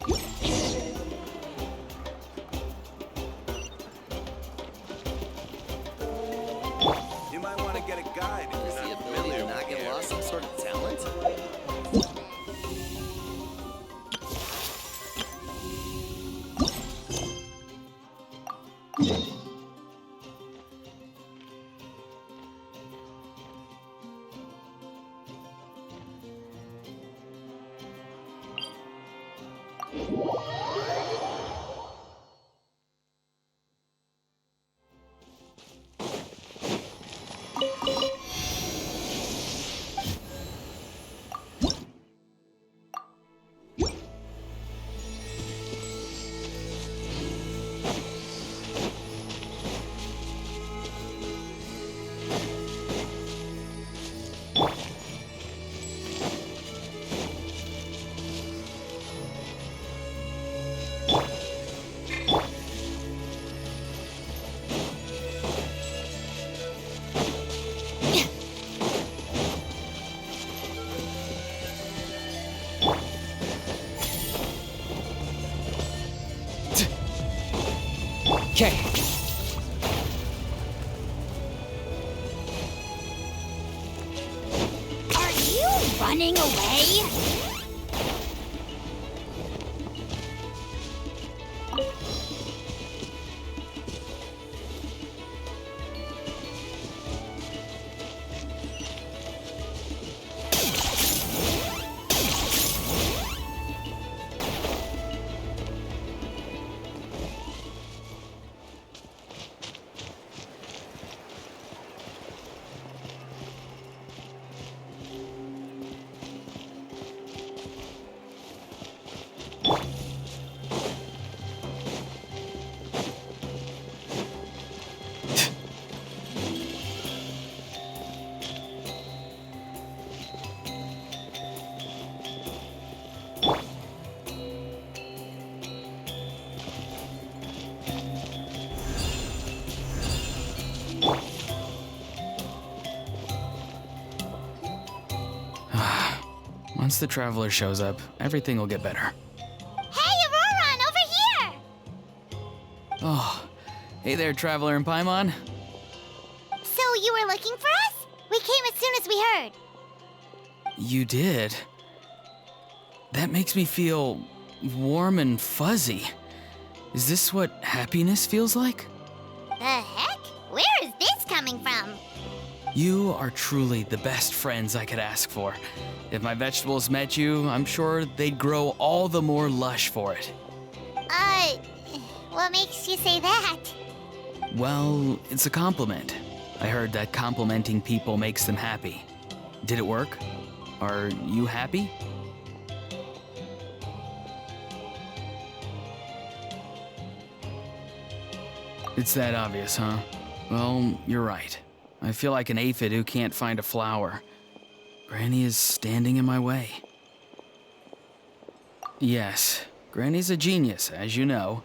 You might want to get a guide if Is you're the not ability familiar to with not the get area. lost some sort of talent? Okay. Are you running away? Once the traveler shows up, everything will get better. Hey, Auroron, over here! Oh, hey there, traveler in Paimon. So you were looking for us? We came as soon as we heard. You did? That makes me feel warm and fuzzy. Is this what happiness feels like? The heck? Where is this coming from? You are truly the best friends I could ask for. If my vegetables met you, I'm sure they'd grow all the more lush for it. What makes you say that? Well, it's a compliment. I heard that complimenting people makes them happy. Did it work? Are you happy? It's that obvious, huh? Well, you're right. I feel like an aphid who can't find a flower. Granny is standing in my way. Yes, Granny's a genius, as you know.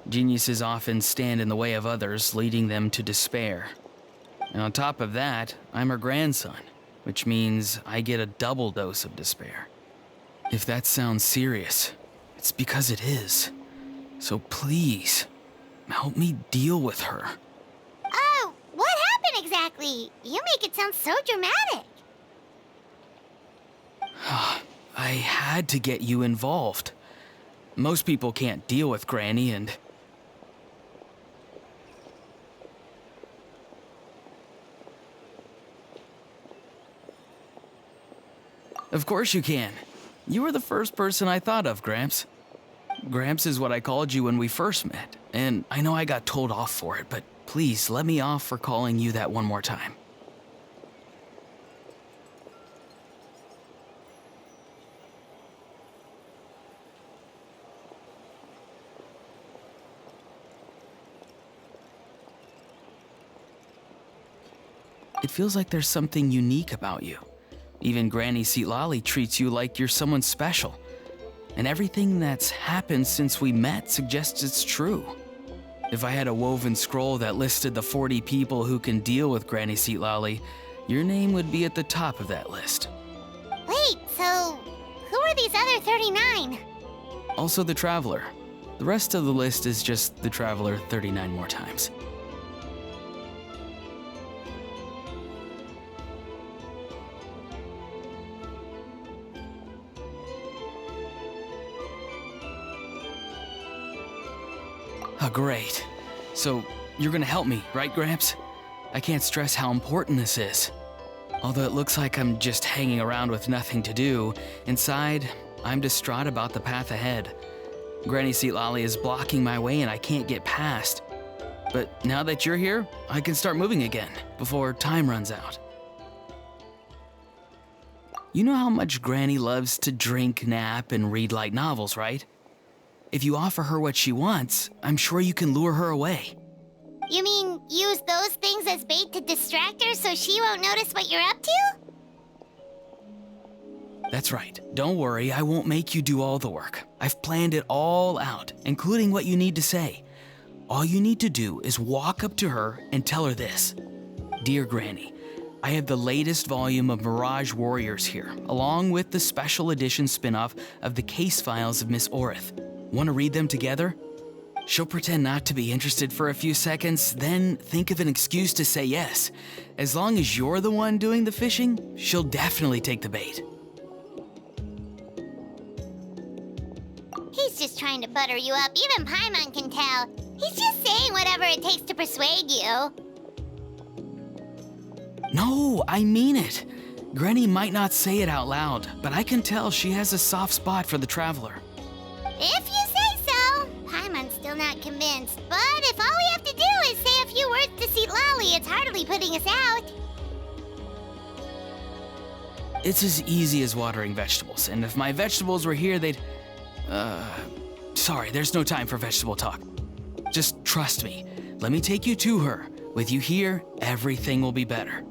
Geniuses often stand in the way of others, leading them to despair. And on top of that, I'm her grandson, which means I get a double dose of despair. If that sounds serious, it's because it is. So please, help me deal with her. Oh, what happened exactly? You make it sound so dramatic. I had to get you involved. Most people can't deal with Granny and... Of course you can. You were the first person I thought of, Gramps. Gramps is what I called you when we first met, and I know I got told off for it, but please let me off for calling you that one more time. It feels like there's something unique about you. Even Granny Seatlali treats you like you're someone special. And everything that's happened since we met suggests it's true. If I had a woven scroll that listed the 40 people who can deal with Granny Seatlali, your name would be at the top of that list. Wait, so who are these other 39? Also the Traveler. The rest of the list is just the Traveler 39 more times. Oh, great. So, you're gonna help me, right, Gramps? I can't stress how important this is. Although it looks like I'm just hanging around with nothing to do, inside, I'm distraught about the path ahead. Granny Seat Lolly is blocking my way and I can't get past. But now that you're here, I can start moving again, before time runs out. You know how much Granny loves to drink, nap, and read light novels, right? If you offer her what she wants, I'm sure you can lure her away. You mean use those things as bait to distract her so she won't notice what you're up to? That's right. Don't worry, I won't make you do all the work. I've planned it all out, including what you need to say. All you need to do is walk up to her and tell her this. Dear Granny, I have the latest volume of Mirage Warriors here, along with the special edition spin-off of the case files of Miss Orith. Want to read them together? She'll pretend not to be interested for a few seconds, then think of an excuse to say yes. As long as you're the one doing the fishing, she'll definitely take the bait. He's just trying to butter you up. Even Paimon can tell. He's just saying whatever it takes to persuade you. No, I mean it. Granny might not say it out loud, but I can tell she has a soft spot for the Traveler. If you say so. Paimon's still not convinced, but if all we have to do is say a few words to Seat Lolly, it's hardly putting us out. It's as easy as watering vegetables, and if my vegetables were here, they'd... Sorry, there's no time for vegetable talk. Just trust me. Let me take you to her. With you here, everything will be better.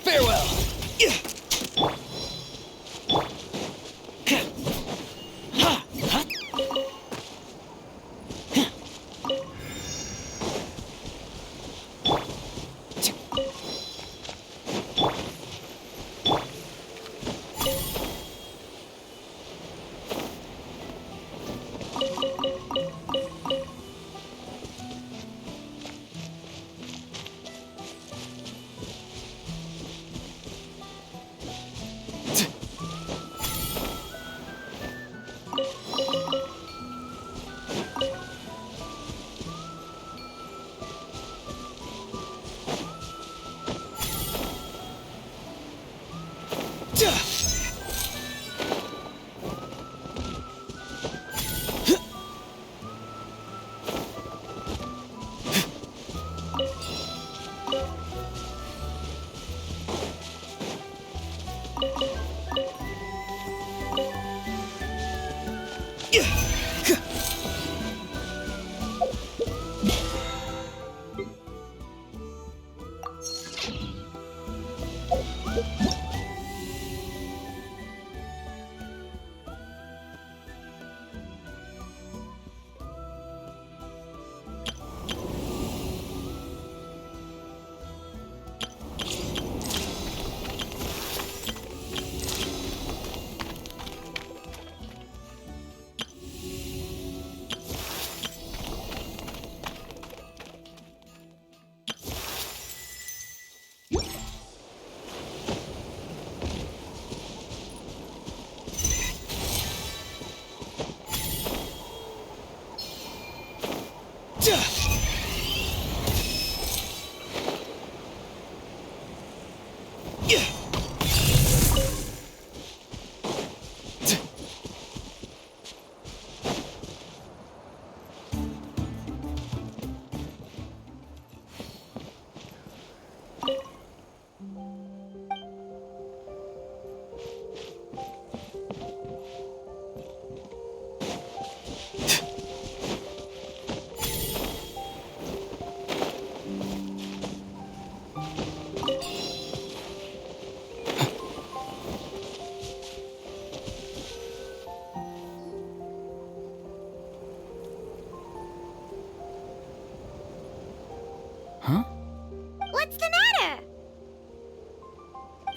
Farewell.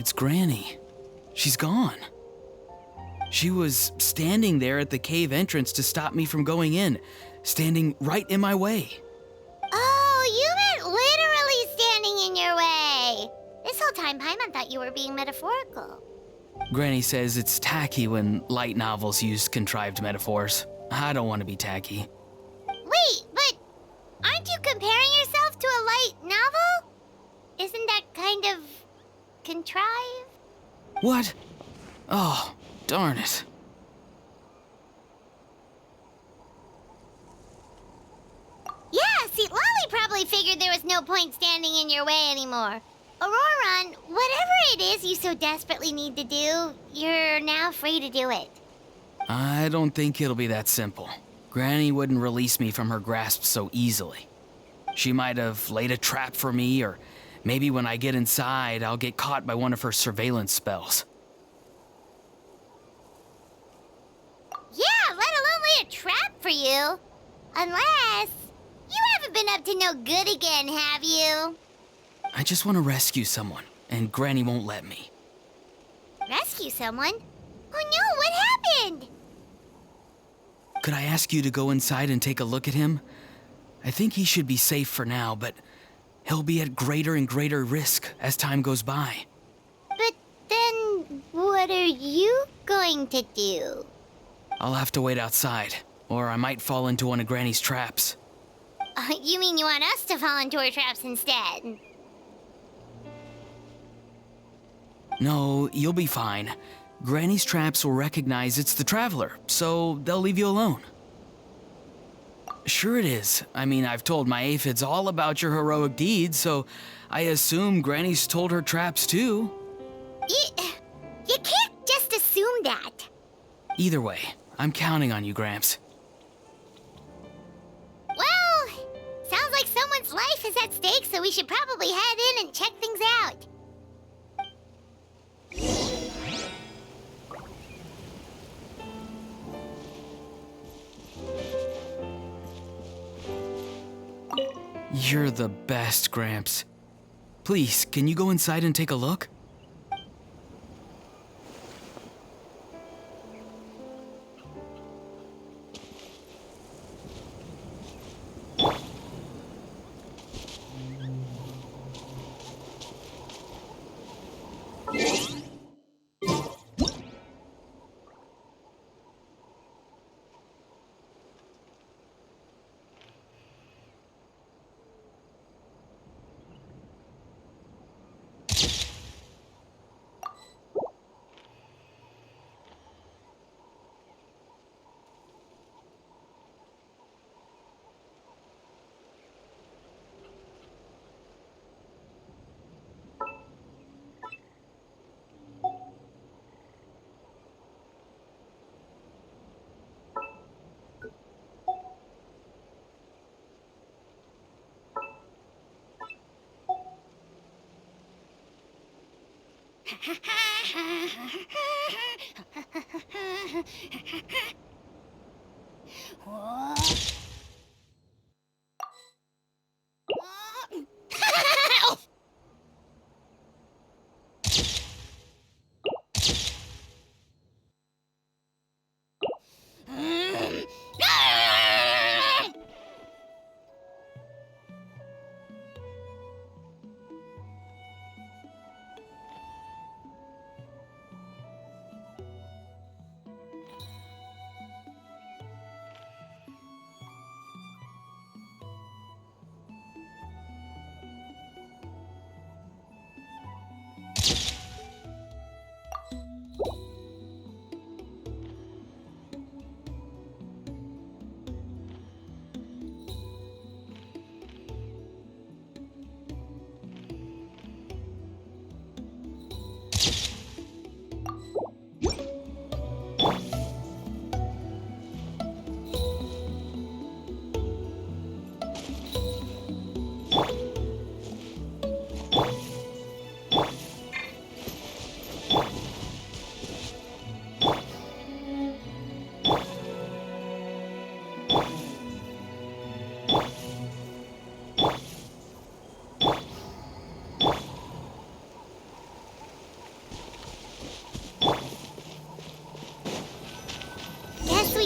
It's Granny. She's gone. She was standing there at the cave entrance to stop me from going in, standing right in my way. Oh, you meant literally standing in your way. This whole time, Paimon thought you were being metaphorical. Granny says it's tacky when light novels use contrived metaphors. I don't want to be tacky. Wait, but aren't you comparing yourself to a light novel? Isn't that kind of contrived? What? Oh, darn it. Yeah, see, Lolly probably figured there was no point standing in your way anymore. Auroron, whatever it is you so desperately need to do, you're now free to do it. I don't think it'll be that simple. Granny wouldn't release me from her grasp so easily. She might have laid a trap for me, or maybe when I get inside, I'll get caught by one of her surveillance spells. Yeah, let alone lay a trap for you. Unless you haven't been up to no good again, have you? I just want to rescue someone, and Granny won't let me. Rescue someone? Oh no, what happened? Could I ask you to go inside and take a look at him? I think he should be safe for now, but he'll be at greater and greater risk as time goes by. But then, what are you going to do? I'll have to wait outside, or I might fall into one of Granny's traps. You mean you want us to fall into her traps instead? No, you'll be fine. Granny's traps will recognize it's the Traveler, so they'll leave you alone. Sure it is. I mean, I've told my aphids all about your heroic deeds, so I assume Granny's told her traps too. You can't just assume that. Either way, I'm counting on you, Gramps. Well, sounds like someone's life is at stake, so we should probably head in and check things out. You're the best, Gramps. Please, can you go inside and take a look?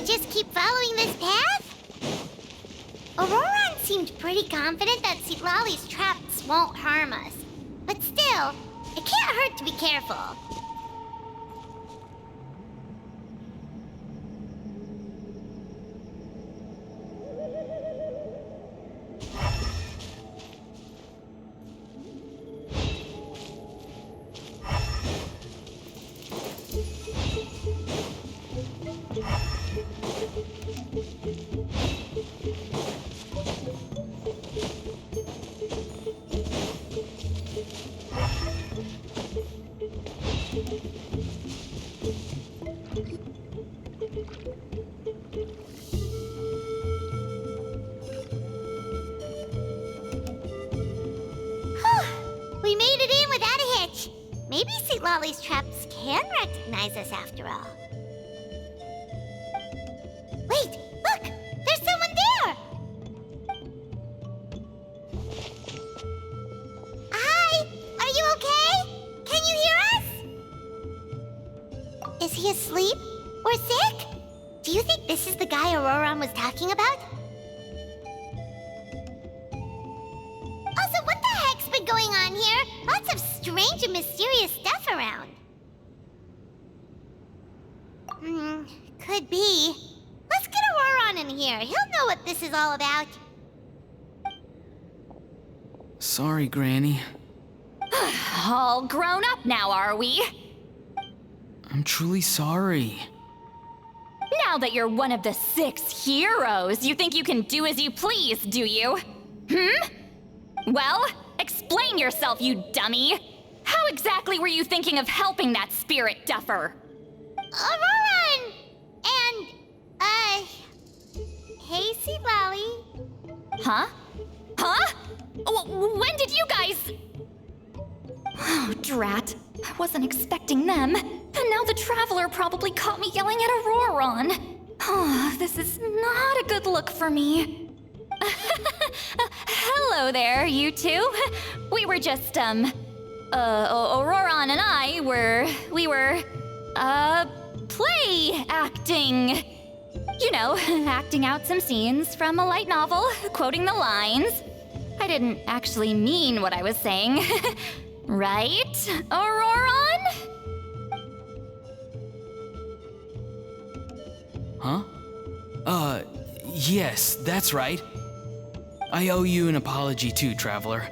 we just keep following this path? Auroran seemed pretty confident that Citlali's traps won't harm us. But still, it can't hurt to be careful. We made it in without a hitch. Maybe Citlali's traps can recognize us after all. Wait, look! There's someone there! Hi! Are you okay? Can you hear us? Is he asleep? Or sick? Do you think this is the guy Auroran was talking about? Also, what the heck's been going on here? Lots of strange and mysterious stuff around. Could be. Let's get Auroran in here. He'll know what this is all about. Sorry, Granny. All grown up now, are we? I'm truly sorry. Now that you're one of the 6 heroes, you think you can do as you please, do you? Well, explain yourself, you dummy! How exactly were you thinking of helping that spirit duffer? Auroran! And, hey, Citlali. Huh? Huh? When did you guys... Oh, drat. I wasn't expecting them. And now the Traveler probably caught me yelling at Auroran. Oh, this is not a good look for me. Hello there, you two. We were just, Auroran and I we were, play acting. You know, acting out some scenes from a light novel, quoting the lines. I didn't actually mean what I was saying. Right, Auroran? Huh? Yes, that's right. I owe you an apology too, Traveler.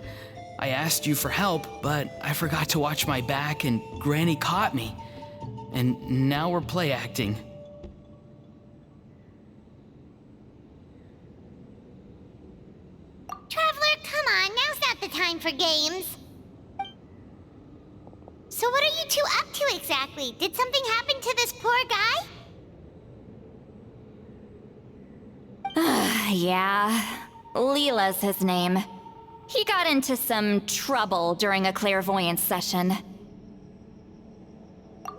I asked you for help, but I forgot to watch my back and Granny caught me. And now we're play acting. Traveler, come on. Now's not the time for games. So what are you two up to exactly? Did something happen to this poor guy? Yeah. Leela's his name. He got into some trouble during a clairvoyance session.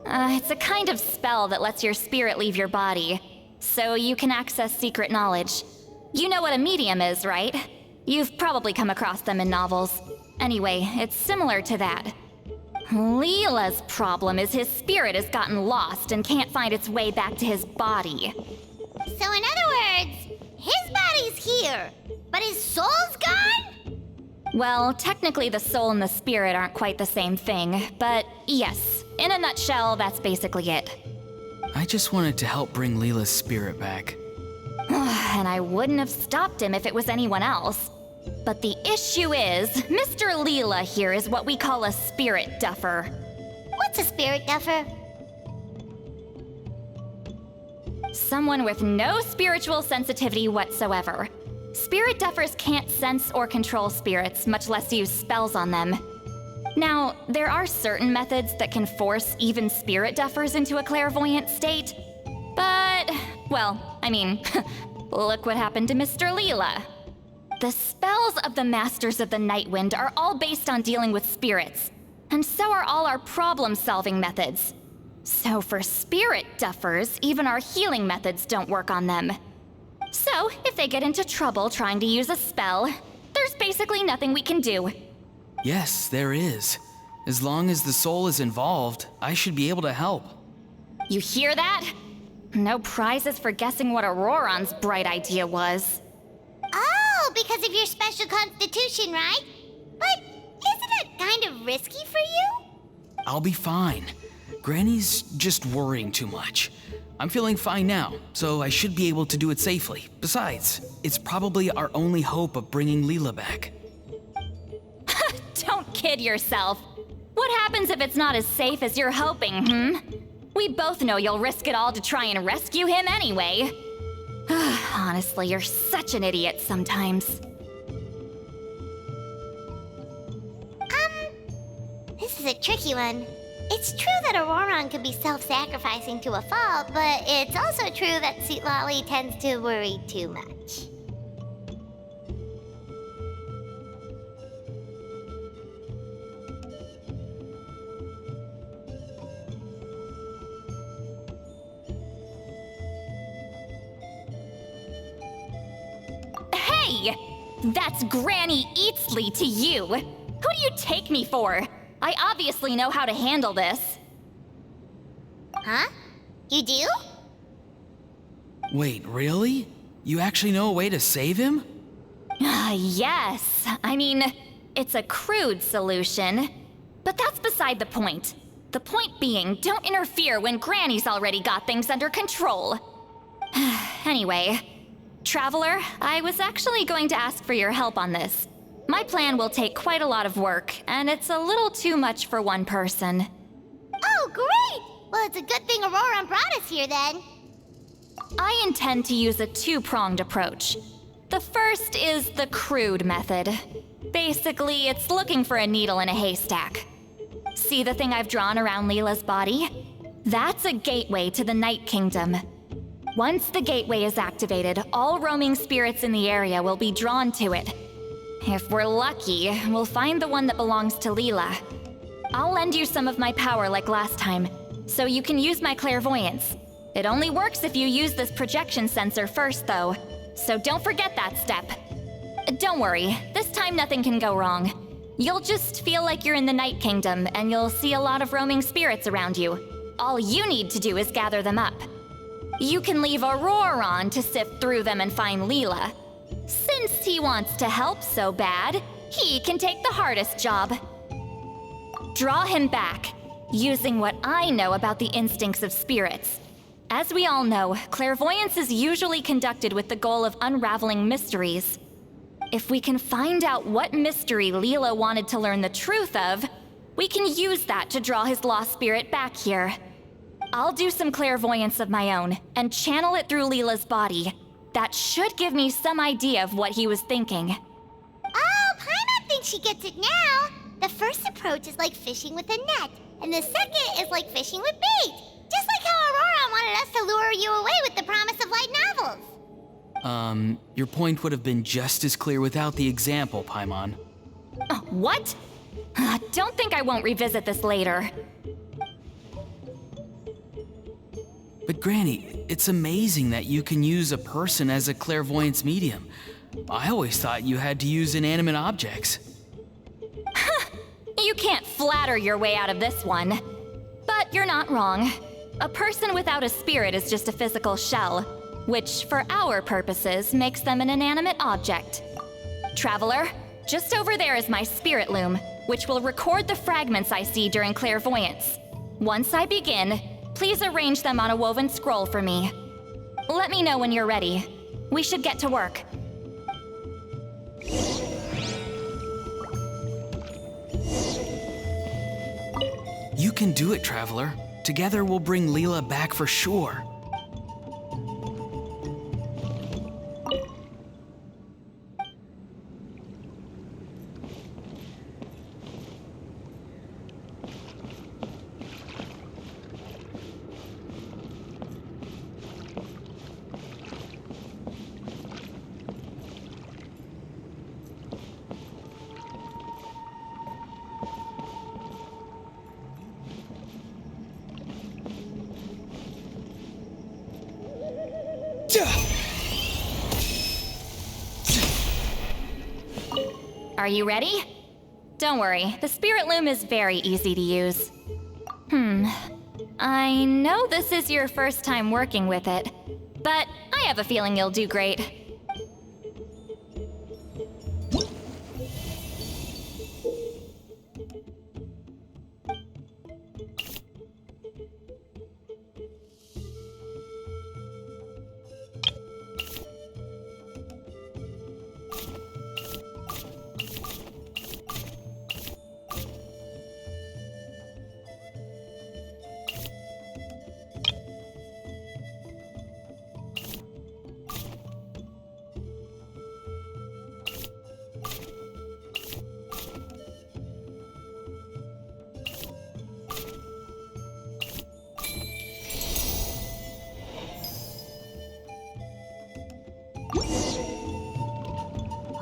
It's a kind of spell that lets your spirit leave your body, so you can access secret knowledge. You know what a medium is, right? You've probably come across them in novels. Anyway, it's similar to that. Leela's problem is his spirit has gotten lost and can't find its way back to his body. So in other words, his body's here, but his soul's gone? Well, technically the soul and the spirit aren't quite the same thing, but yes, in a nutshell, that's basically it. I just wanted to help bring Leela's spirit back. And I wouldn't have stopped him if it was anyone else. But the issue is, Mr. Leela here is what we call a spirit duffer. What's a spirit duffer? Someone with no spiritual sensitivity whatsoever. Spirit duffers can't sense or control spirits, much less use spells on them. Now, there are certain methods that can force even spirit duffers into a clairvoyant state. But, well, I mean, look what happened to Mr. Leela. The spells of the Masters of the Nightwind are all based on dealing with spirits, and so are all our problem-solving methods. So for spirit duffers, even our healing methods don't work on them. So, if they get into trouble trying to use a spell, there's basically nothing we can do. Yes, there is. As long as the soul is involved, I should be able to help. You hear that? No prizes for guessing what Auroron's bright idea was. Oh, because of your special constitution, right? But isn't it kind of risky for you? I'll be fine. Granny's just worrying too much. I'm feeling fine now, so I should be able to do it safely. Besides, it's probably our only hope of bringing Leela back. Don't kid yourself. What happens if it's not as safe as you're hoping, We both know you'll risk it all to try and rescue him anyway. Honestly, you're such an idiot sometimes. This is a tricky one. It's true that Auroron could be self-sacrificing to a fault, but it's also true that Citlali tends to worry too much. Hey! That's Granny Eatsley to you! Who do you take me for? I obviously know how to handle this. Huh? You do? Wait, really? You actually know a way to save him? Yes. I mean, it's a crude solution. But that's beside the point. The point being, don't interfere when Granny's already got things under control. Anyway, Traveler, I was actually going to ask for your help on this. My plan will take quite a lot of work, and it's a little too much for one person. Oh, great! Well, it's a good thing Auroron brought us here then. I intend to use a two-pronged approach. The first is the crude method. Basically, it's looking for a needle in a haystack. See the thing I've drawn around Leela's body? That's a gateway to the Night Kingdom. Once the gateway is activated, all roaming spirits in the area will be drawn to it. If we're lucky, we'll find the one that belongs to Leela. I'll lend you some of my power like last time, so you can use my clairvoyance. It only works if you use this projection sensor first, though, so don't forget that step. Don't worry, this time nothing can go wrong. You'll just feel like you're in the Night Kingdom, and you'll see a lot of roaming spirits around you. All you need to do is gather them up. You can leave Auroron to sift through them and find Leela. Since he wants to help so bad, he can take the hardest job. Draw him back, using what I know about the instincts of spirits. As we all know, clairvoyance is usually conducted with the goal of unraveling mysteries. If we can find out what mystery Leela wanted to learn the truth of, we can use that to draw his lost spirit back here. I'll do some clairvoyance of my own and channel it through Leela's body. That should give me some idea of what he was thinking. Oh, Paimon thinks she gets it now. The first approach is like fishing with a net, and the second is like fishing with bait. Just like how Auroron wanted us to lure you away with the promise of light novels. Your point would have been just as clear without the example, Paimon. What? Don't think I won't revisit this later. But Granny, it's amazing that you can use a person as a clairvoyance medium. I always thought you had to use inanimate objects. You can't flatter your way out of this one. But you're not wrong. A person without a spirit is just a physical shell, which, for our purposes, makes them an inanimate object. Traveler, just over there is my spirit loom, which will record the fragments I see during clairvoyance. Once I begin, please arrange them on a woven scroll for me. Let me know when you're ready. We should get to work. You can do it, Traveler. Together we'll bring Leela back for sure. Are you ready? Don't worry, the spirit loom is very easy to use. I know this is your first time working with it, but I have a feeling you'll do great.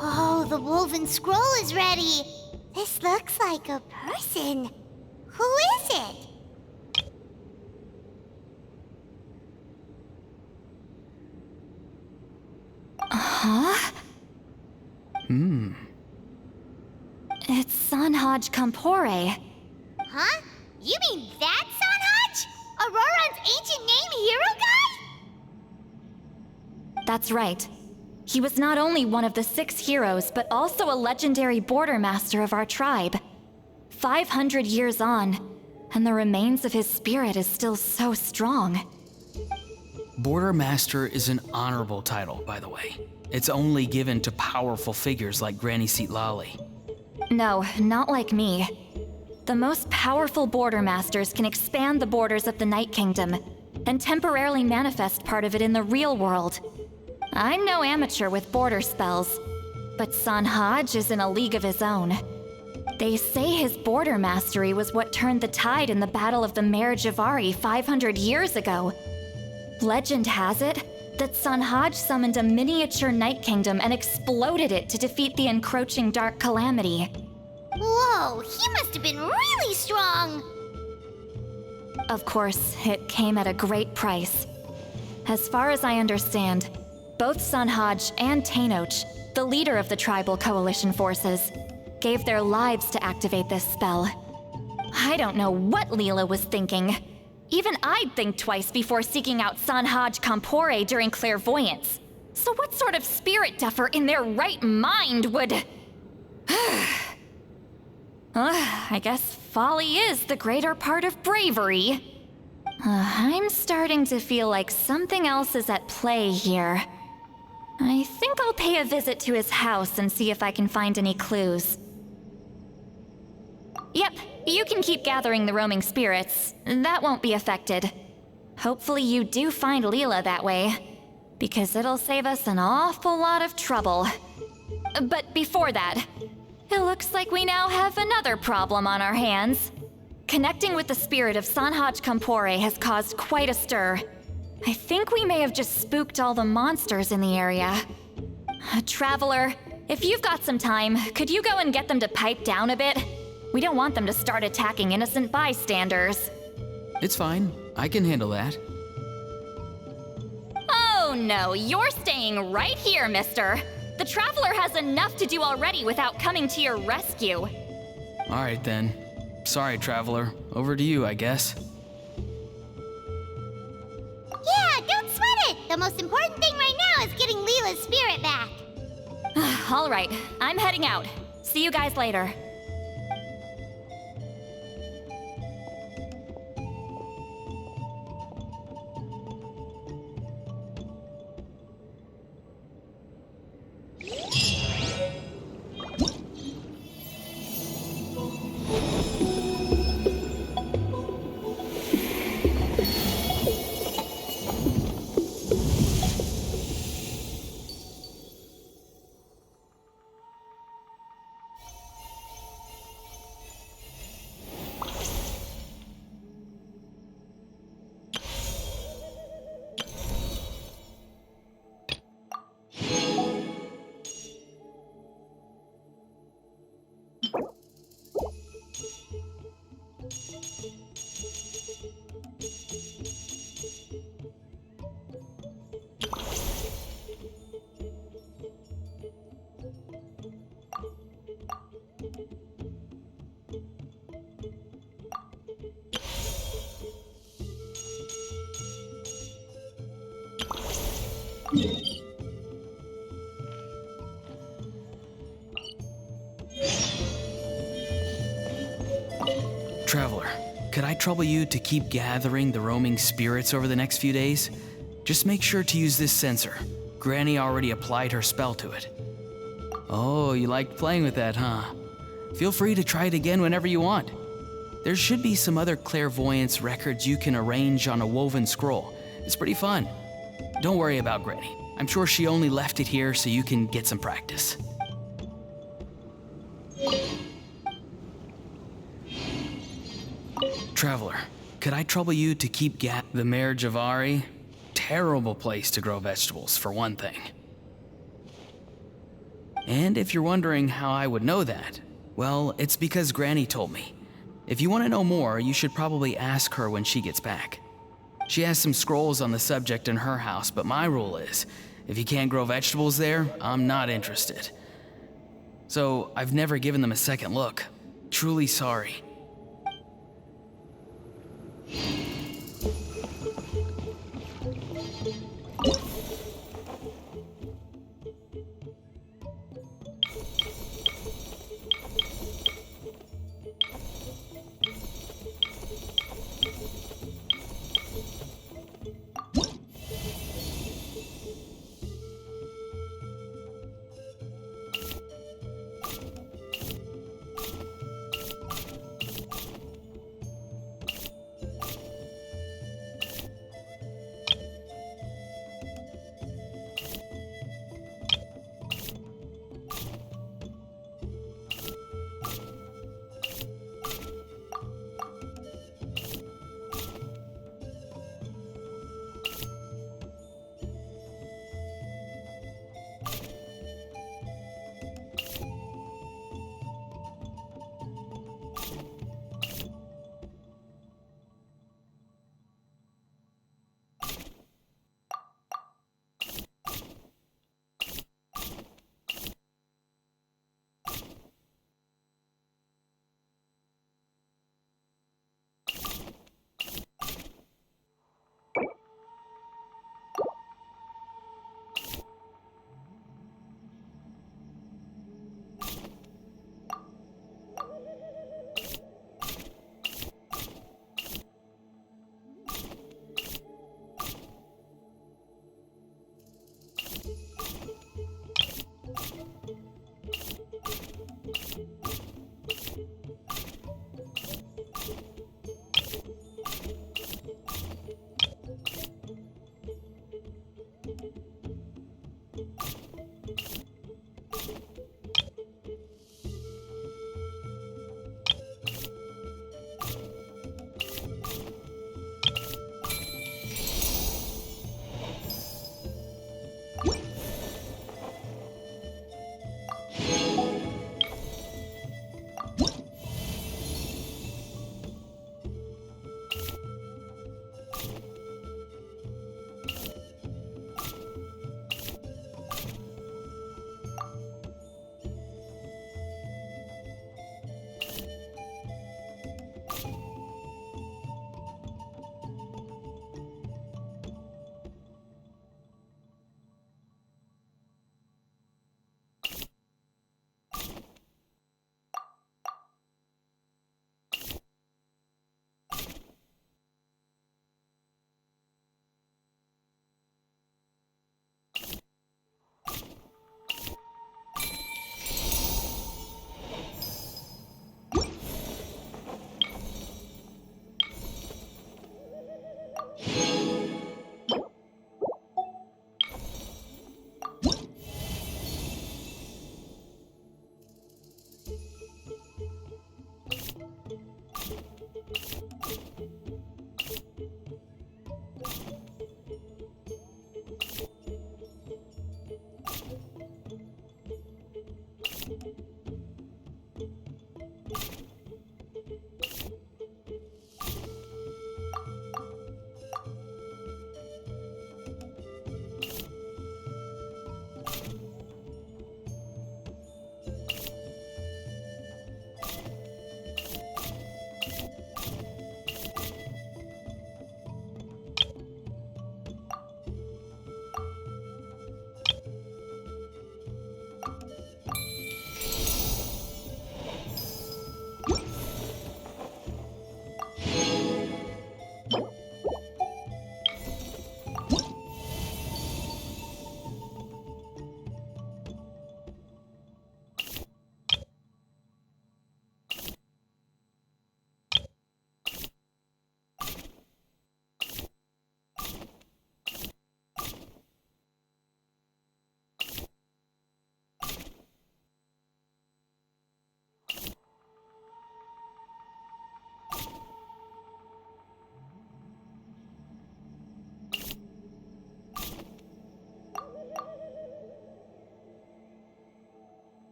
Oh, the woven scroll is ready. This looks like a person. Who is it? Huh? It's Sanhaj Kampore. Huh? You mean that Sanhaj? Auroran's ancient name hero guy? That's right. He was not only one of the 6 heroes, but also a legendary border master of our tribe. 500 years on, and the remains of his spirit is still so strong. Border Master is an honorable title, by the way. It's only given to powerful figures like Granny Seatlali. No, not like me. The most powerful border masters can expand the borders of the Night Kingdom and temporarily manifest part of it in the real world. I'm no amateur with border spells, but Sanhaj is in a league of his own. They say his border mastery was what turned the tide in the Battle of the Mare Javari 500 years ago. Legend has it that Sanhaj summoned a miniature Night Kingdom and exploded it to defeat the encroaching Dark Calamity. Whoa, he must have been really strong. Of course, it came at a great price. As far as I understand, both Sanhaj and Tainoch, the leader of the tribal coalition forces, gave their lives to activate this spell. I don't know what Leela was thinking. Even I'd think twice before seeking out Sanhaj Kampore during clairvoyance. So what sort of spirit duffer in their right mind would... I guess folly is the greater part of bravery. I'm starting to feel like something else is at play here. I think I'll pay a visit to his house and see if I can find any clues. Yep, you can keep gathering the roaming spirits. That won't be affected. Hopefully you do find Leela that way, because it'll save us an awful lot of trouble. But before that, it looks like we now have another problem on our hands. Connecting with the spirit of Sanhaj Kampore has caused quite a stir. I think we may have just spooked all the monsters in the area. Traveler, if you've got some time, could you go and get them to pipe down a bit? We don't want them to start attacking innocent bystanders. It's fine. I can handle that. Oh no, you're staying right here, mister. The Traveler has enough to do already without coming to your rescue. All right then. Sorry, Traveler. Over to you, I guess. Yeah, don't sweat it. The most important thing right now is getting Leela's spirit back. All right, I'm heading out. See you guys later. Traveler, could I trouble you to keep gathering the roaming spirits over the next few days? Just make sure to use this sensor. Granny already applied her spell to it. Oh, you liked playing with that, huh? Feel free to try it again whenever you want. There should be some other clairvoyance records you can arrange on a woven scroll. It's pretty fun. Don't worry about Granny. I'm sure she only left it here so you can get some practice. Traveler, could I trouble you to keep the Mare Javari? Terrible place to grow vegetables, for one thing. And if you're wondering how I would know that, well, it's because Granny told me. If you want to know more, you should probably ask her when she gets back. She has some scrolls on the subject in her house, but my rule is, if you can't grow vegetables there, I'm not interested. So I've never given them a second look. Truly sorry.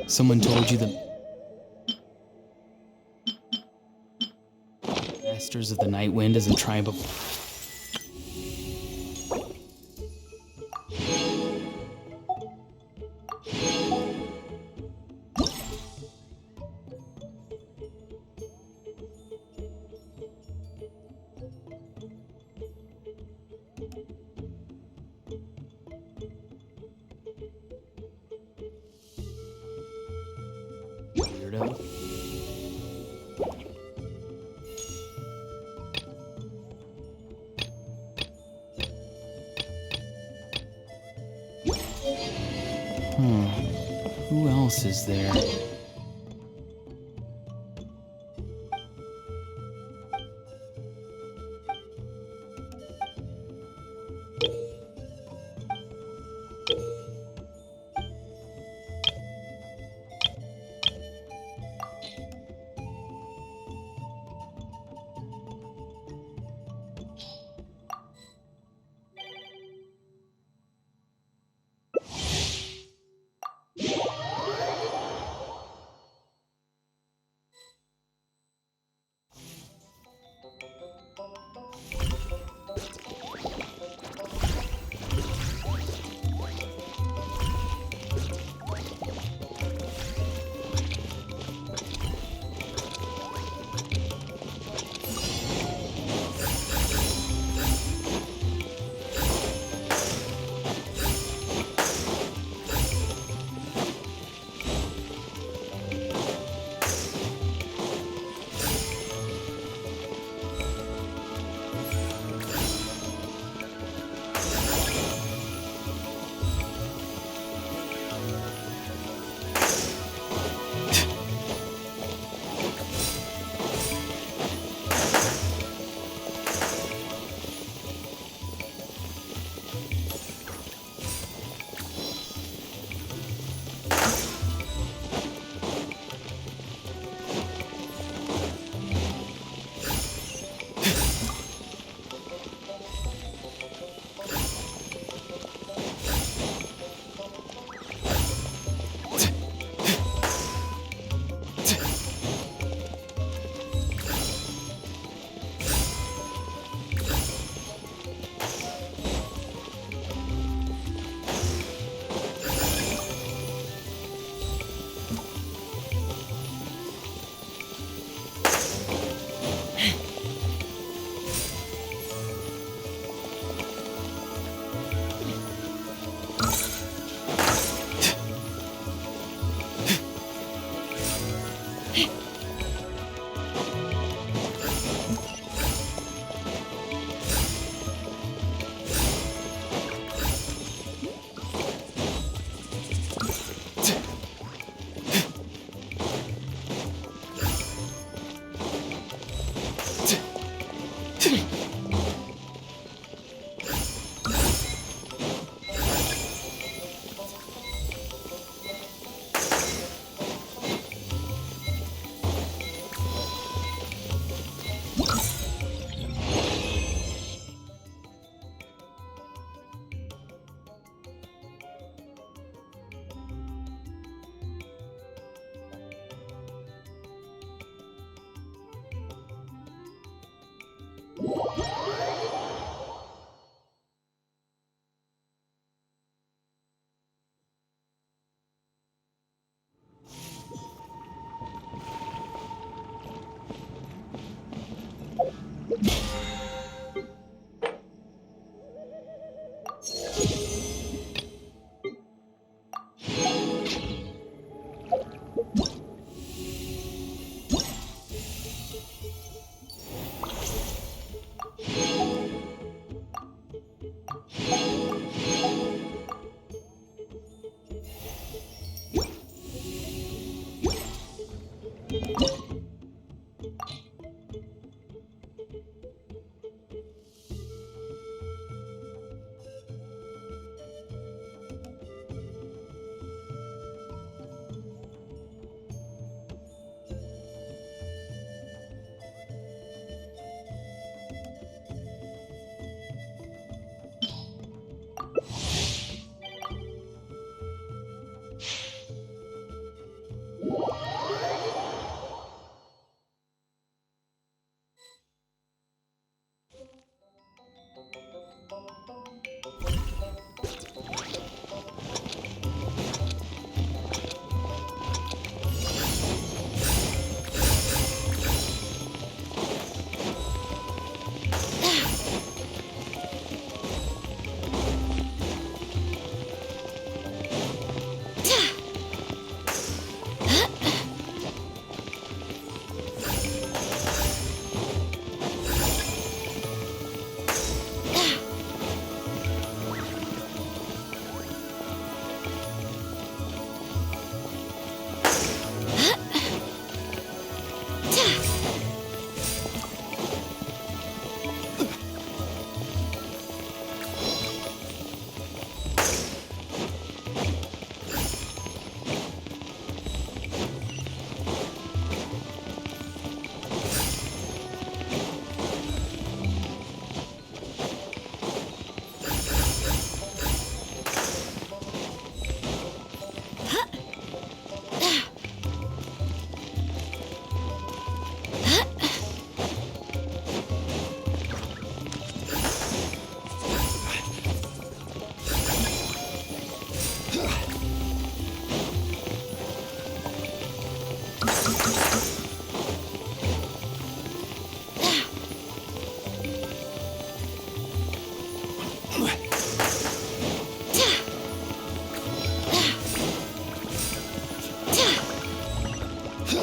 Someone told you the Masters of the Night Wind is a tribe of... Weirdo. Who else is there?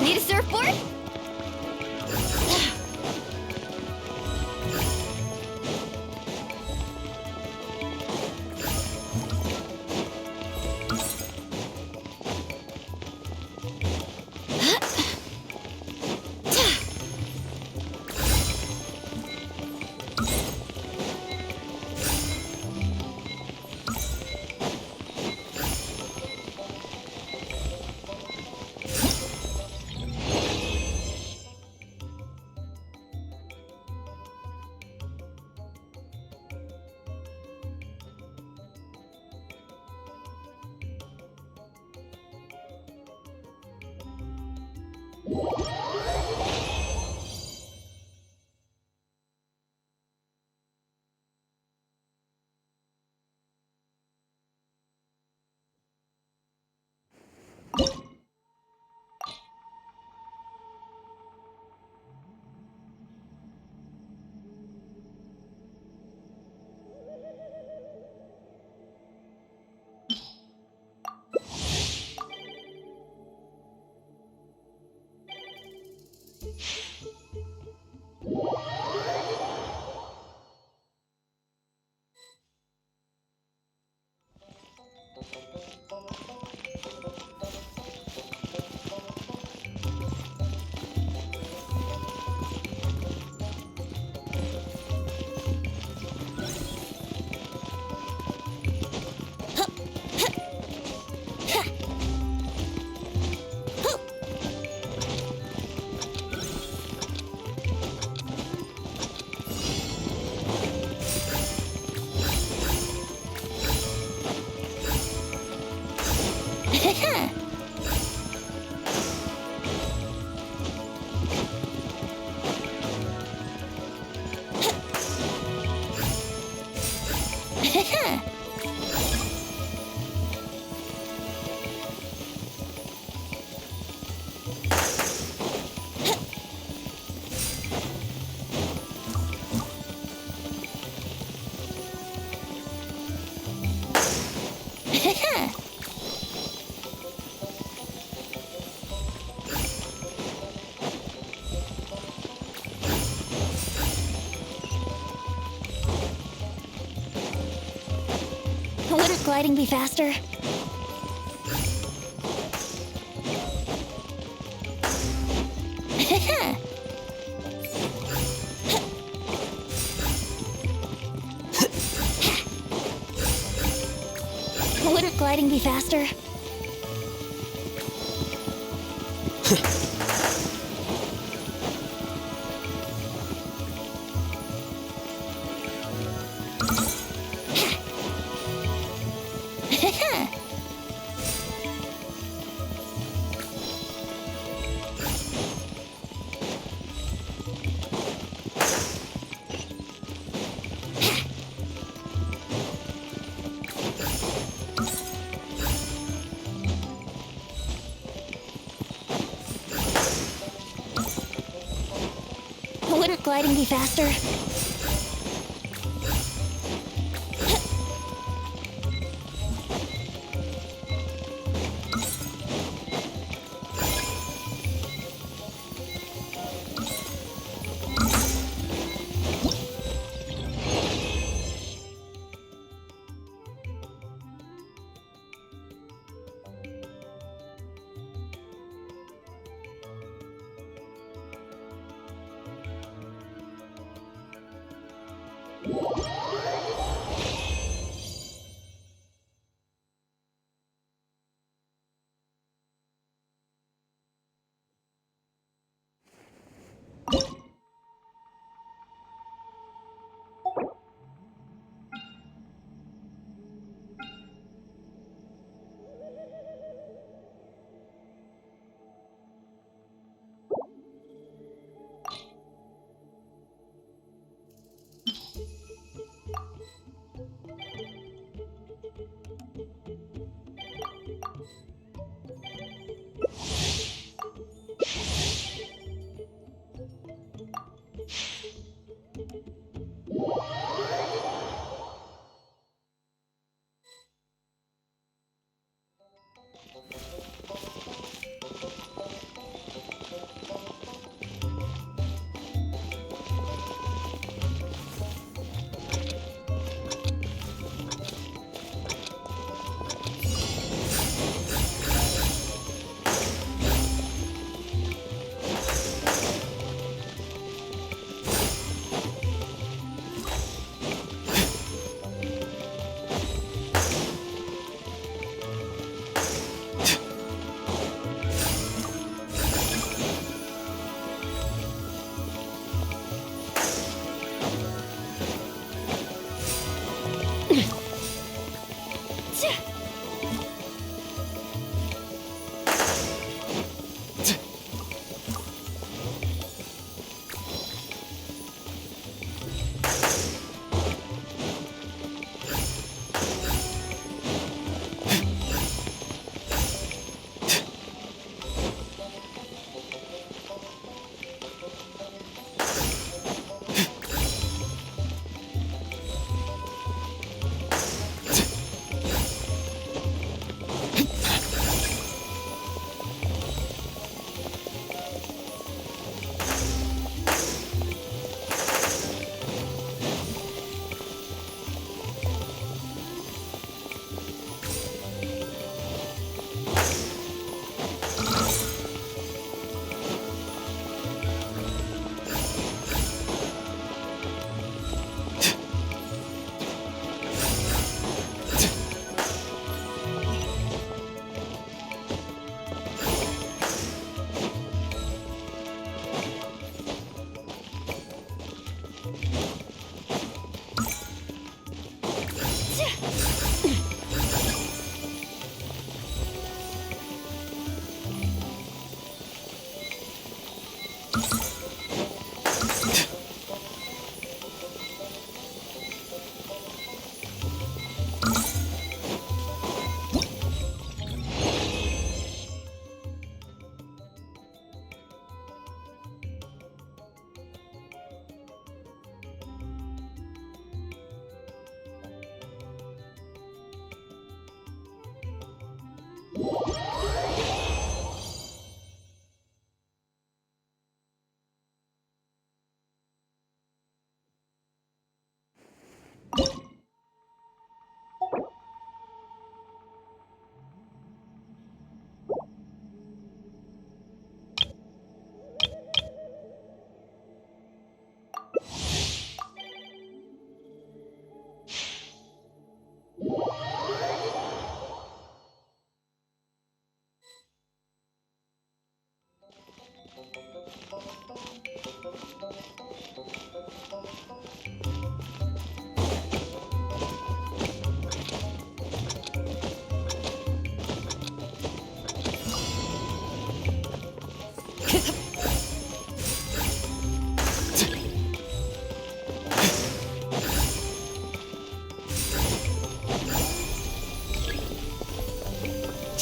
Need a surfboard? Wouldn't gliding be faster? Wouldn't gliding be faster? Wouldn't gliding be faster?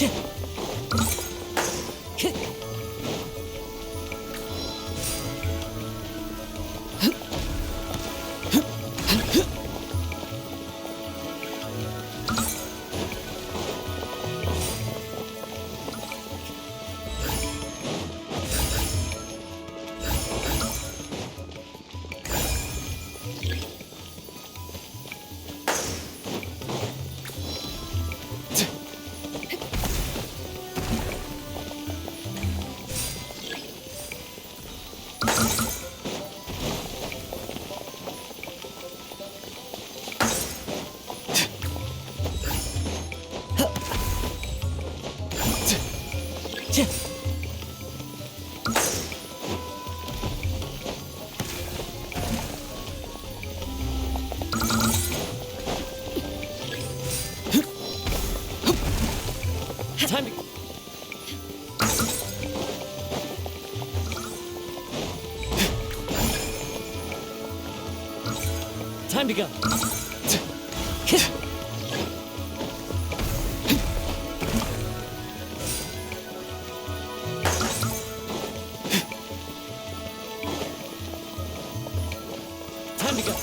Time to... Time to go. Time to go.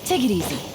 Take it easy.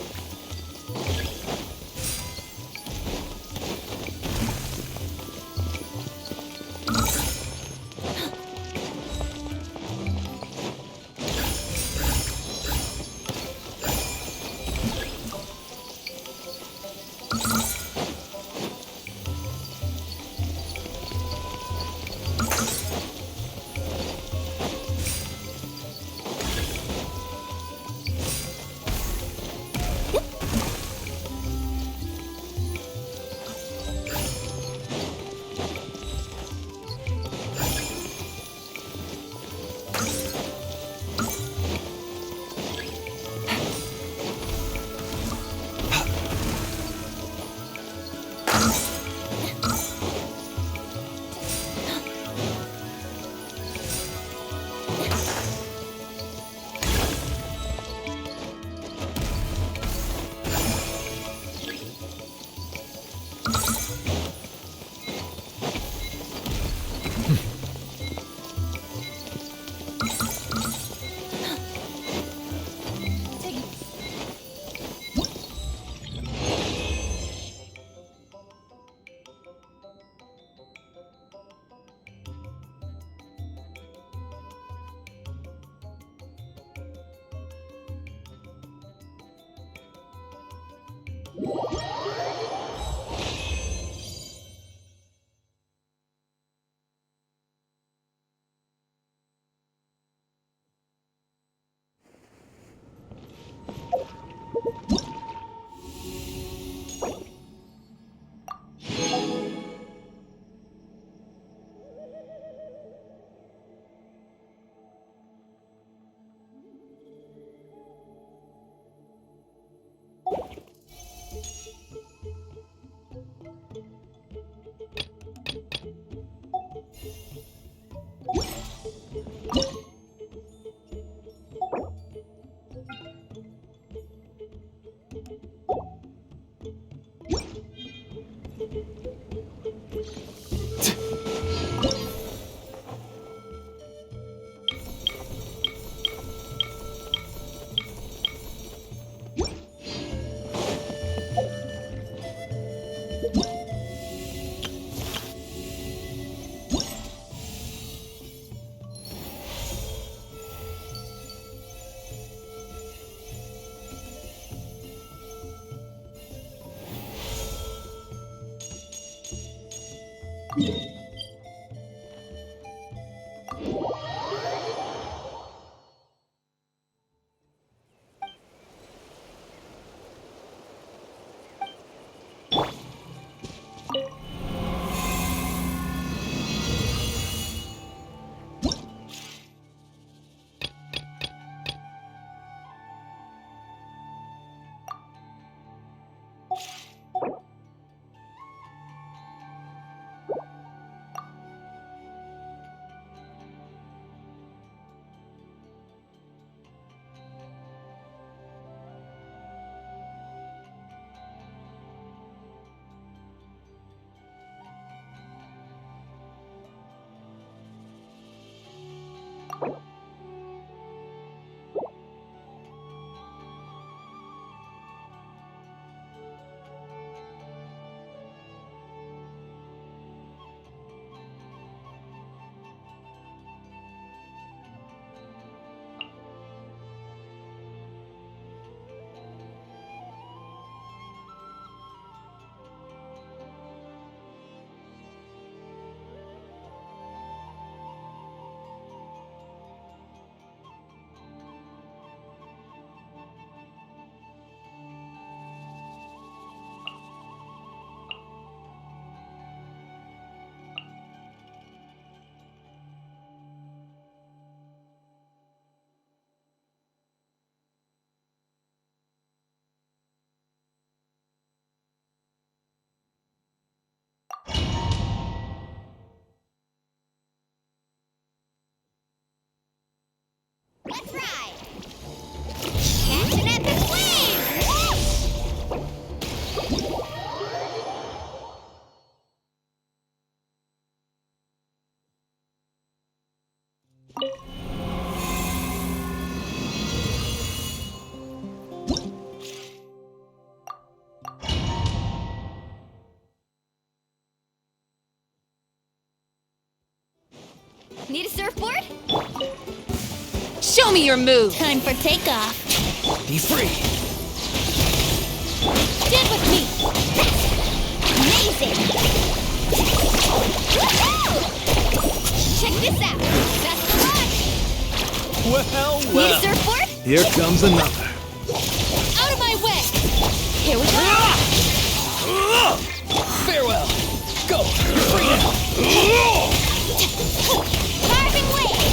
Need a surfboard? Show me your move. Time for takeoff. Be free. Stand with me. Amazing. Woohoo! Check this out. Best of luck. Well, Need a well. surfboard? Here comes another. Out of my way. Here we go. Farewell. Go. You're free now. Carving wave.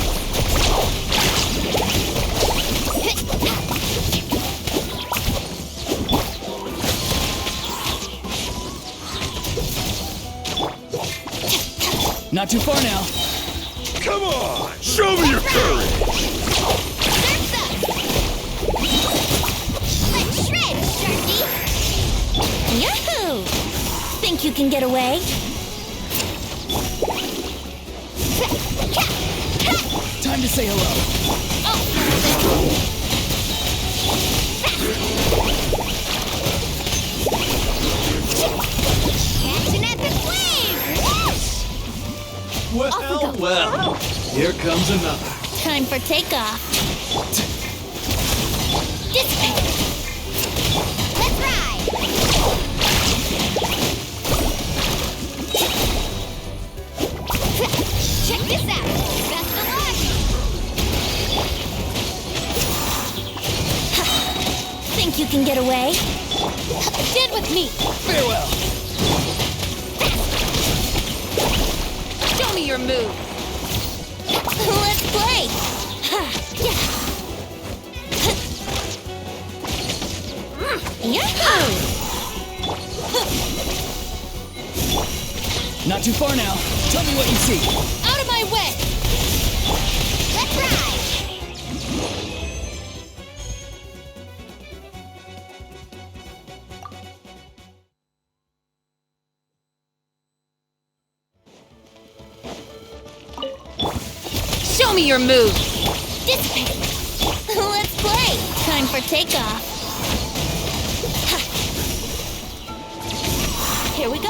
Not too far now. Come on, show me your courage. Surf's up. Let's shred, Sharky. Yahoo! Think you can get away? Time to say hello. Catch an epic wave! Whoosh! Well, well. Here comes another. Time for takeoff. Dissipate. Let's ride. Check this out. Best of luck. Think you can get away? Stand with me. Farewell. Show me your move. Let's play. Yahoo! Not too far now. Tell me what you see. Out of my way! Let's ride! Show me your move. Dissipate! Let's play! Time for takeoff. Here we go!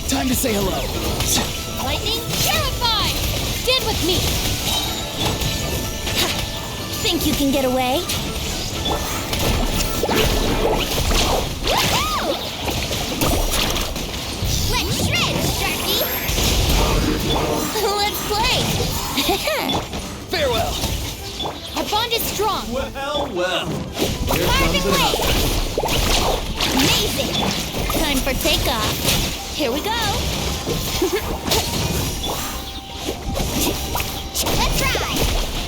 Time to say hello. Lightning terrified! Stand with me! Think you can get away? Woohoo! Let's shred, Sharky! Let's play! Farewell. Our bond is strong! Well, well. Here Carving comes wave! another. Amazing! Time for takeoff. Here we go! Let's ride!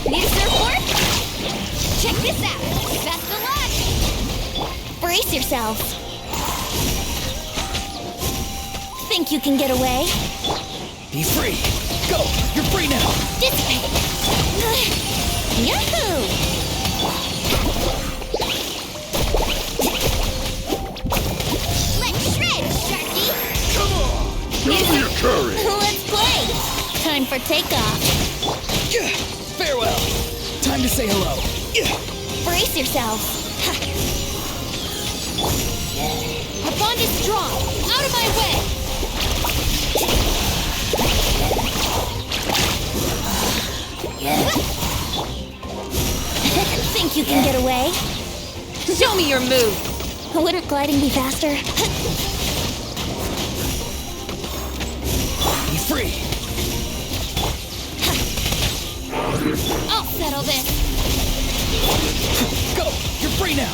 Need a surfboard? Check this out! Best of luck! Brace yourselves! Think you can get away? Be free. Go. You're free now. Dissipate! Yahoo! Let's shred, Sharky! Come on, show me your courage. Let's play! Time for takeoff. Farewell. Time to say hello. Brace yourselves. Our bond is strong. Out of my way! Think you can get away? Show me your move. Wouldn't gliding be faster? Be free. I'll settle this. Go. You're free now.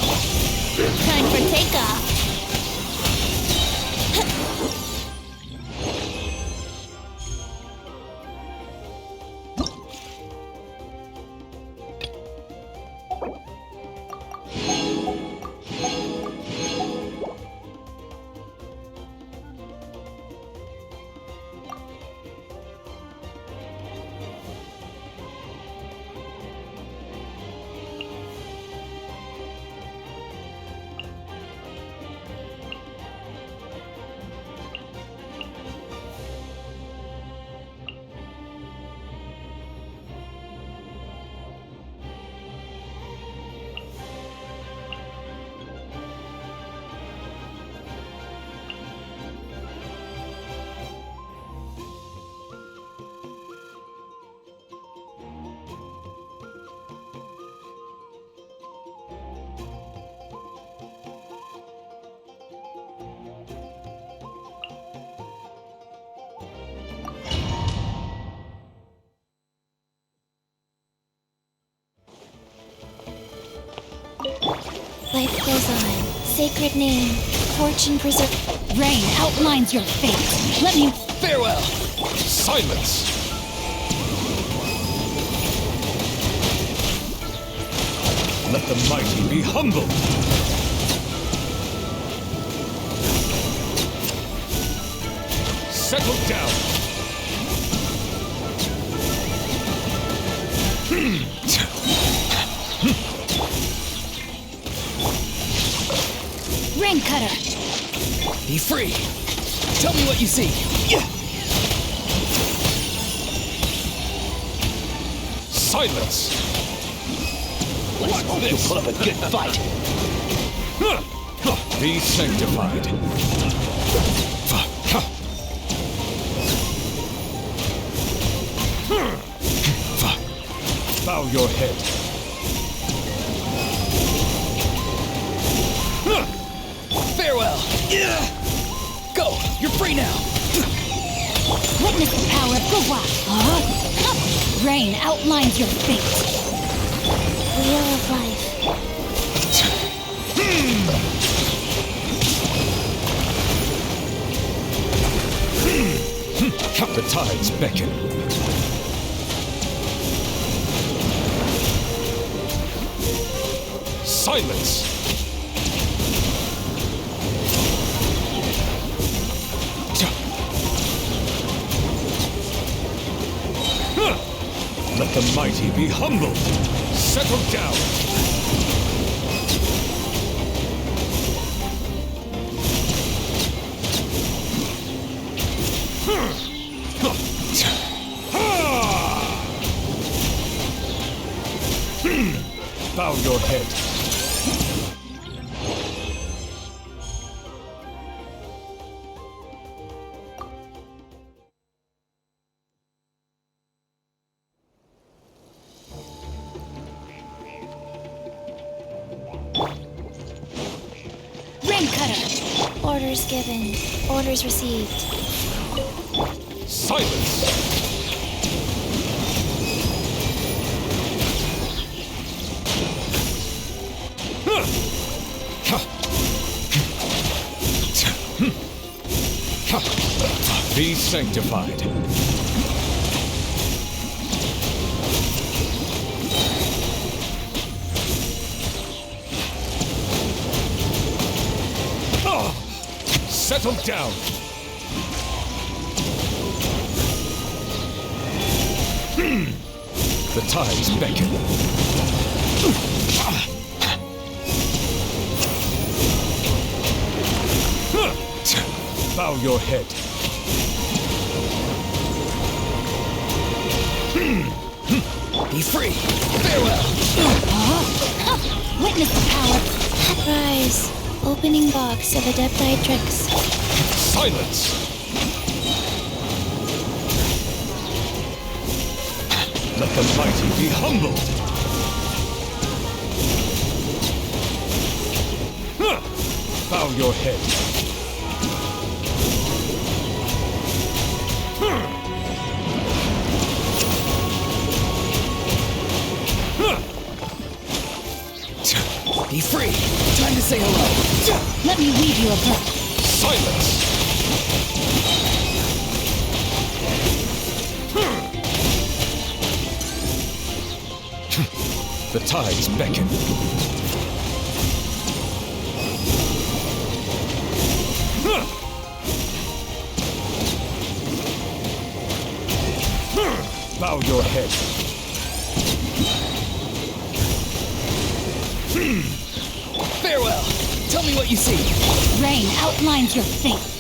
Time for takeoff. Life goes on. Sacred name. Fortune preserve. Rain outlines your fate. Let me. Farewell! Silence! Let the mighty be humbled! Settle down! Rain cutter. Be free! Tell me what you see! Silence! Let's hope you'll put up a good fight! Be sanctified! Bow your head! Farewell! Go! You're free now! Witness the power of Gwa. Rain outlines your fate. Wheel of life. The tides beckon. Silence! Let the mighty be humbled! Settle down! Bow your head. Rain cutter. Orders given. Orders received. Silence! Be sanctified. Settle down. The tides beckon. Bow your head. Be free! Farewell! Witness the power. Surprise. Opening box of Adepti tricks. Silence! Let the mighty be humbled! Bow your head. Be free! Time to say hello! Let me weave you a breath. Silence! The tides beckon. Bow your head. Farewell! Tell me what you see! Rain outlines your fate.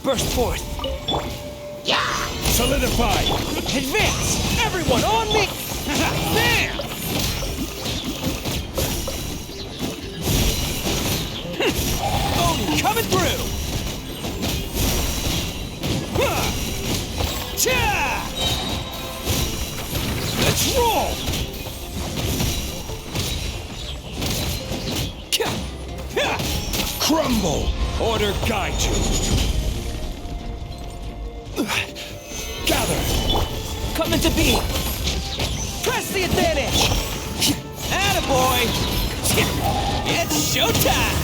Burst forth! Solidify! Advance! Everyone on me! Bam! Oni coming through! Cha! Let's roll! Crumble! Order guide you! Gather! Coming to be! Press the advantage! Attaboy! It's showtime!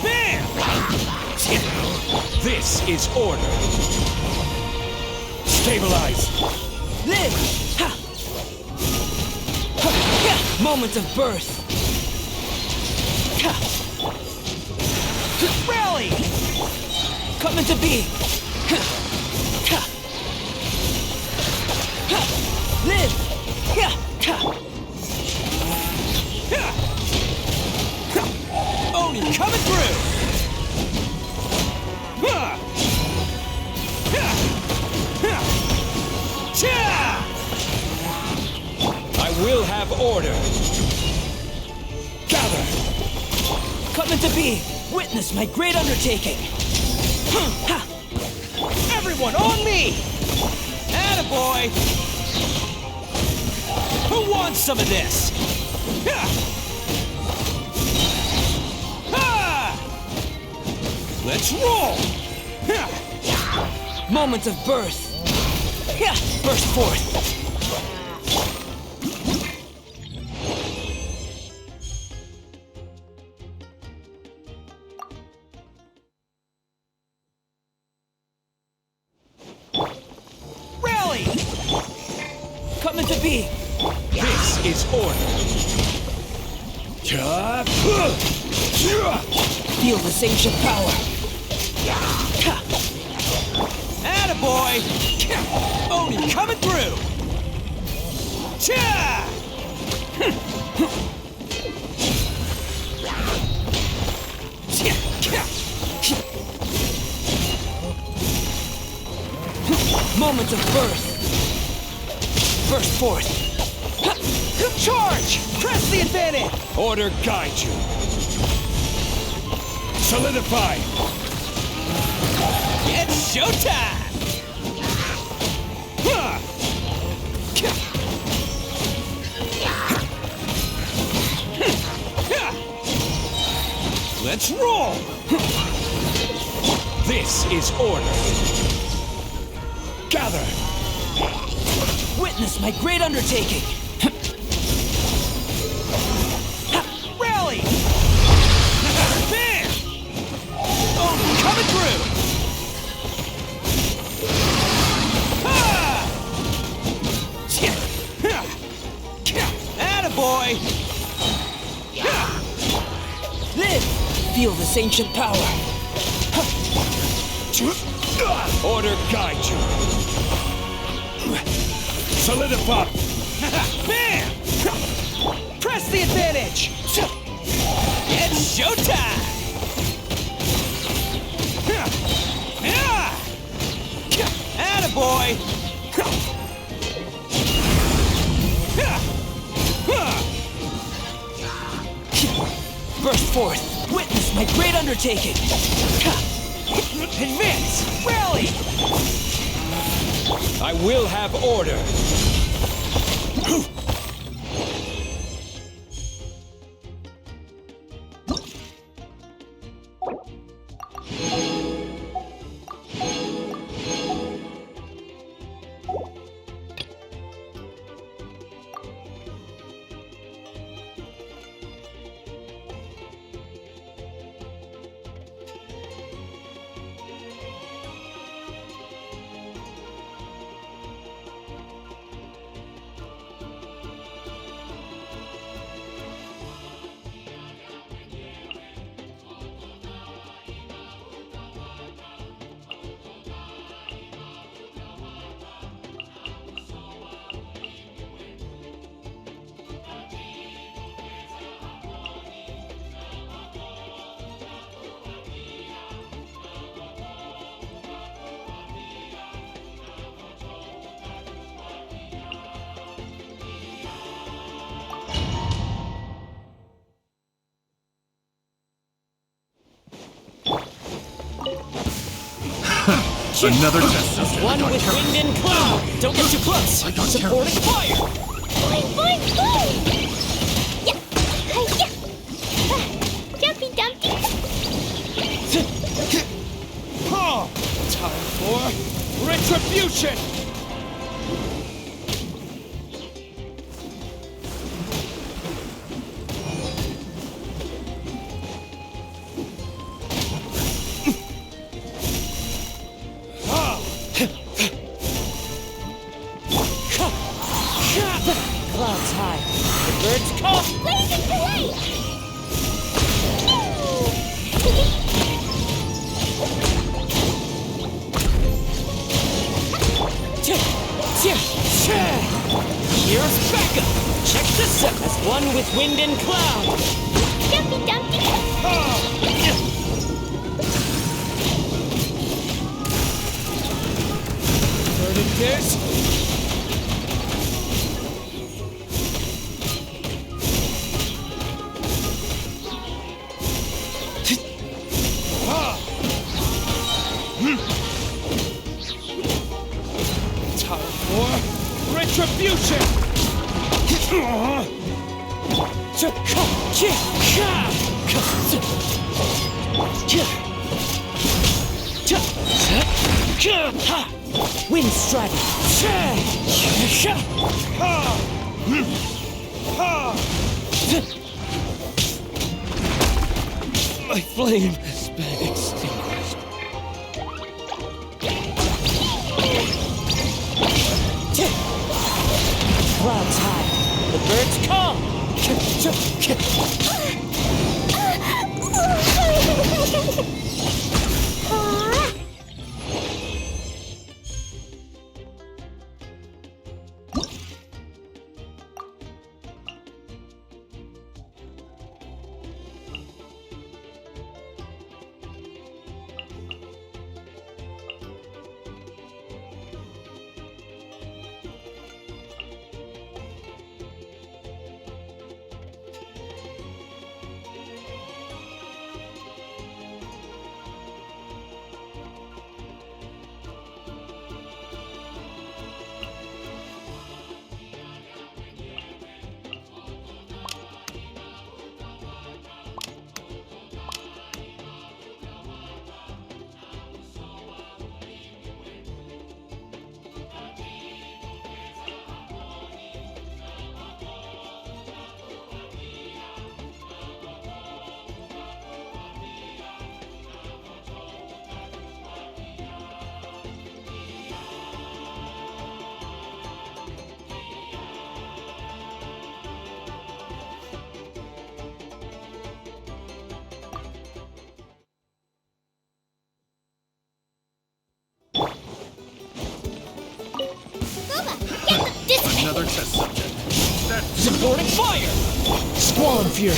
Bam! This is order. Stabilize. Live! Ha! Ha! Moment of birth! Ha! Rally! Coming to be! Ha! Ha! Ha! Live! Ha! Ha! Ha! Oni coming through! Ha! Cha! I will have order. Gather. Coming to be! Witness my great undertaking! Ha! Everyone on me! Attaboy! Who wants some of this? Ha! Let's roll. Moment of birth! Yeah, burst forth! Rally! Coming to be! This is order. Feel this ancient power! Attaboy! Oni coming through! Cha! Moment of birth! Burst forth! Charge! Press the advantage! Order guide you. Solidify. It's showtime! Let's roll. This is order. Gather. Witness my great undertaking! Rally! Bam! Oh, coming through! Attaboy! Live! Feel this ancient power! Order guide you. Solidify. Bam! Press the advantage! It's showtime! Attaboy! Burst forth! Witness my great undertaking! Advance! Rally! I will have order. Another test subject. One with wind and cloud. Don't get too close. Supporting fire. Boing, boing, boing! Yeah! Yeah! Jumpy Dumpty! Time for retribution! Clouds high. The birds come. Blazing light! Here's backup. Check this out. As one with wind and cloud. Jumpy Dumpty! Verdict is... Time for retribution! Wind strike. My flame has been extinguished. Clouds high. The birds come. Another test subject. Supporting fire. Squall and fury.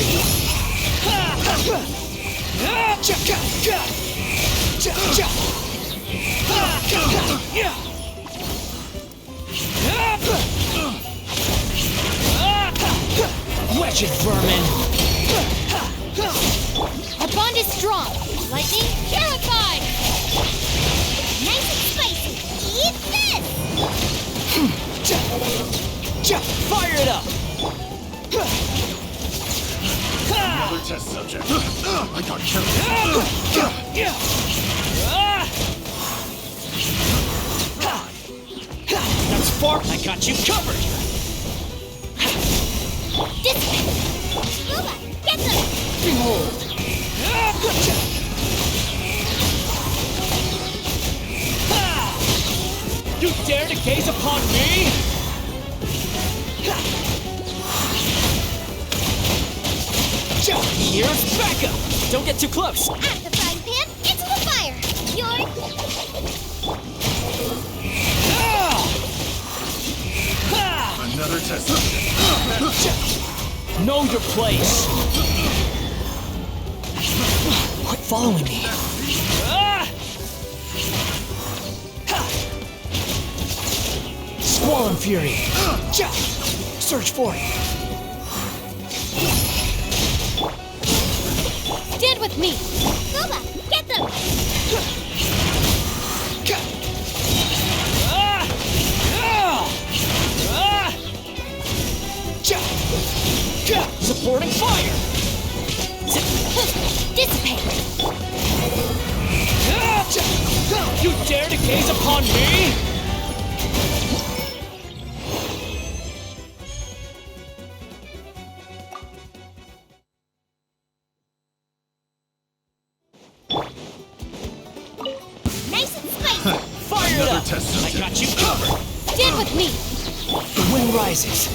Wretched vermin. Our bond is strong. Lightning terrified. Nice and spicy! Eat this! Fire it up. Another test subject. I got killed. That's far. I got you covered. This way! Scuba, get them! Behold. You dare to gaze upon me? Here's backup. Don't get too close. Out of the frying pan, into the fire! You're... Another test subject. Know your place. Quit following me. Squall and fury. Search for it. Stand with me. Scuba, get them! gaze upon me? Nice and spicy. Fire it Another up! test I subject. got you covered! Stand with me. The wind rises.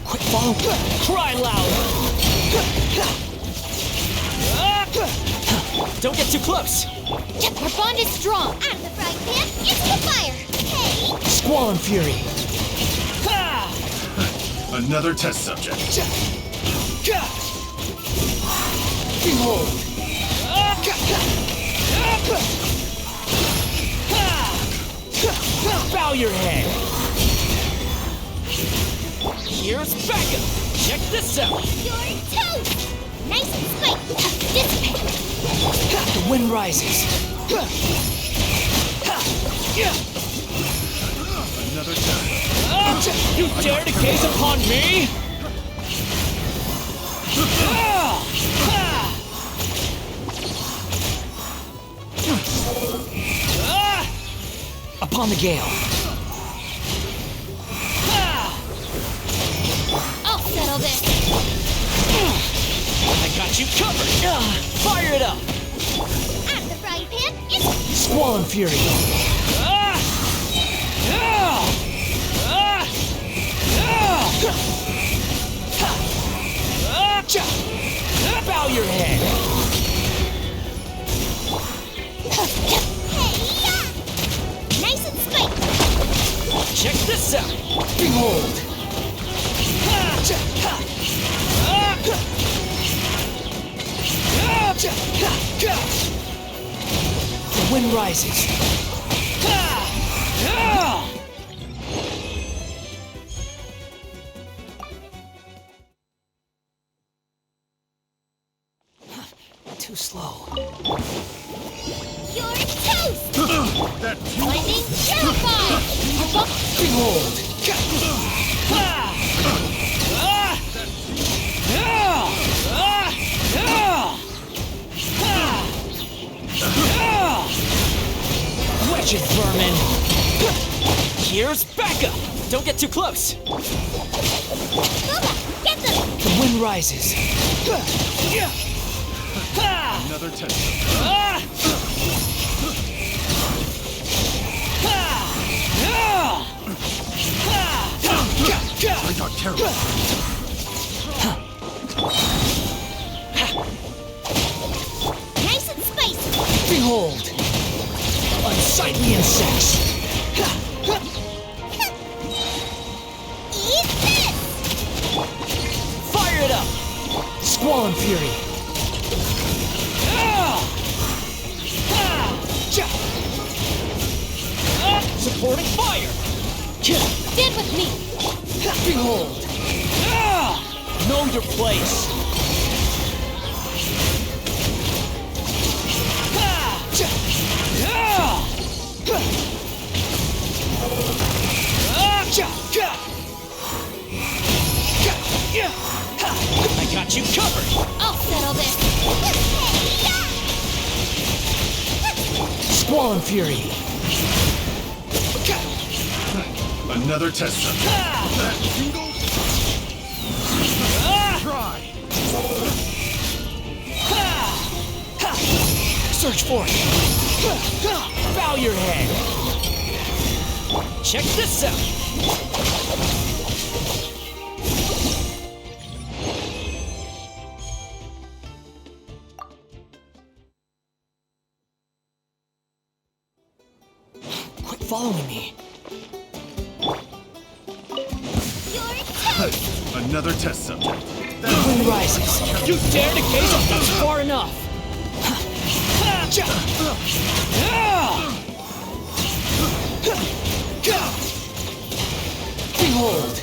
Quick follow. Cry loud! Don't get too close! Our bond is strong. Out of the frying pan, into the fire. Hey, Squall and fury! Another test subject. Behold! Bow your head! Here's backup! Check this out! you're toast. Nice and spicy. Dissipate. The wind rises! Another test. You dare to gaze upon me? Upon the gale! I'll settle this. I got you covered! Fire it up! Out of the frying pan, into Squall and fury! Bow your head! nice and spicy. Check this out! Behold! The wind rises! Too slow. You're toast. That Lightning, terrified. Behold! Wretched vermin! Here's backup! Don't get too close! Booba, get them. The wind rises! another test subject. I got carried. Nice and spicy. Behold! Unsightly insects! Eat this. Fire it up! Squall and fury! Supporting fire! Stand with me. Behold! Know your place! I got you covered! I'll settle this. Squall and fury! Another test subject. That single. Try. Search for it! Bow your head! Check this out! Quit following me! You're toast. Another test subject. The wind rises! You dare to gaze up that's far enough! Behold!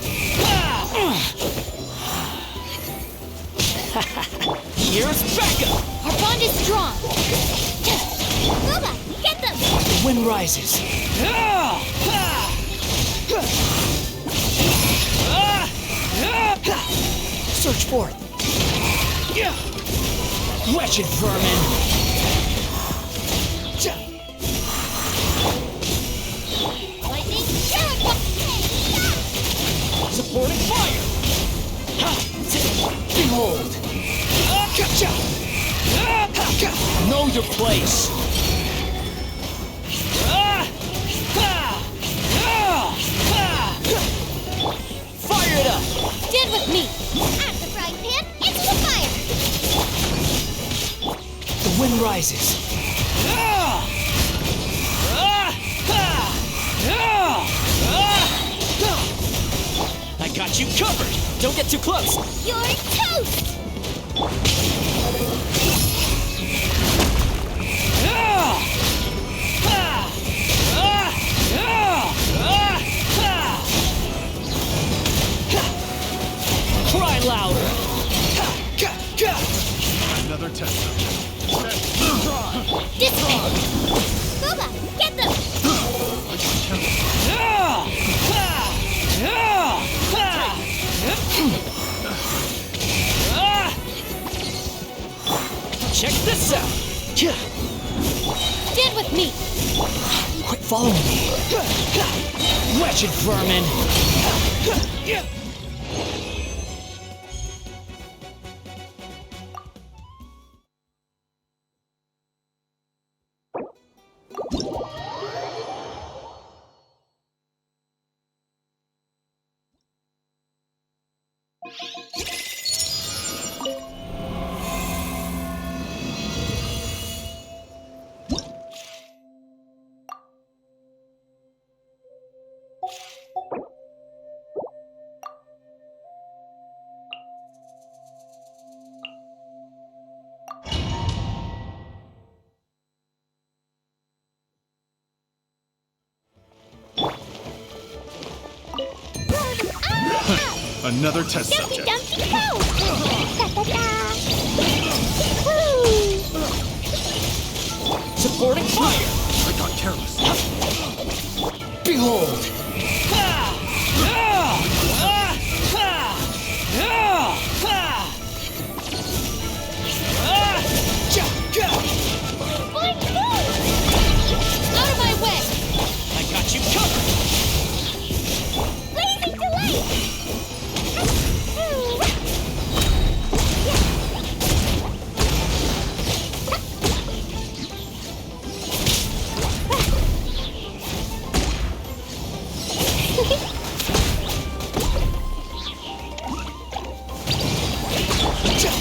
Here's backup! Our bond is strong. Booba, get them. The wind rises! Search for it. Wretched vermin. Lightning shoot! Supporting fire. Behold. Know your place. Fire it up. Stand with me. Out the frying pan, into the fire! The wind rises. I got you covered. Don't get too close. You're toast! Cry louder. Another test subject. Dissipate! Booba, get them! Check this out. Stand with me. Quit following me. Wretched vermin. Another test Dumpty subject. Dumpty Go! Da-da-da! Woo! Supporting fire. I got careless. Behold. Out of my way. I got you covered. Blazing delight!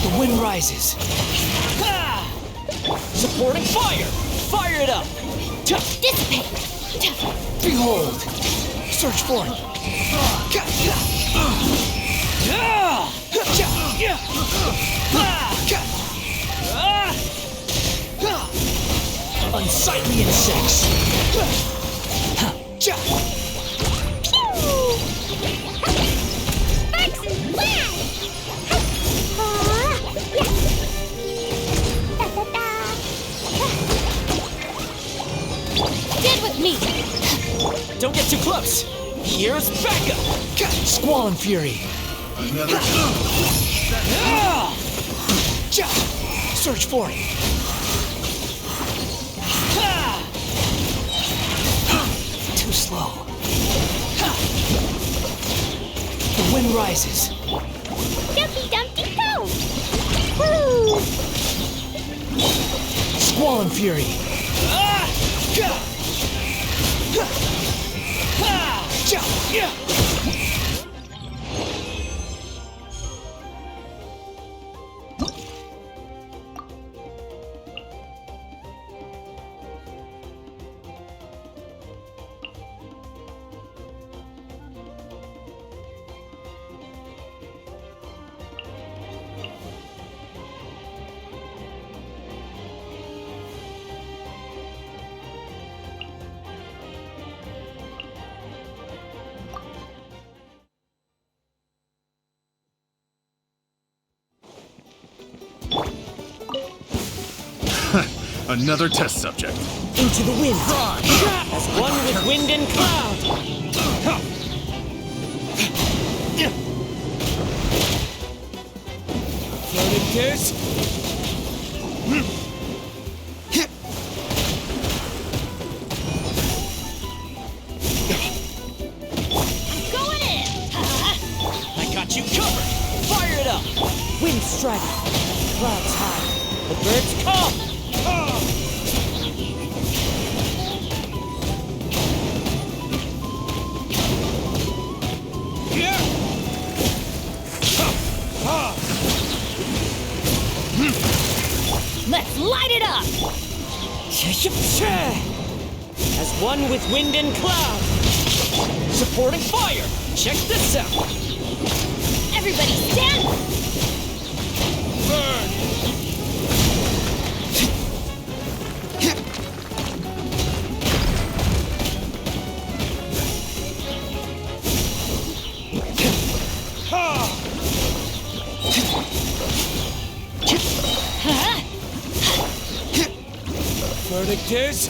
The wind rises. Supporting fire. Fire it up. Dissipate. Behold. Search for it. Unsightly insects. Sparks and flash! Da-da-da! Stand with me. Don't get too close. Here's backup. Squall and fury. Another Search for it. Too slow. The wind rises. Dumpty Dumpty Go! Woo! Squall and fury. Another test subject. Into the wind. As one with wind and cloud. Floating disc. Going in! I got you covered. Fire it up. Wind striking. Clouds high. The birds come. Let's light it up! As one with wind and cloud. Supporting fire. Check this out. Everybody stand! Burn. Verdict is...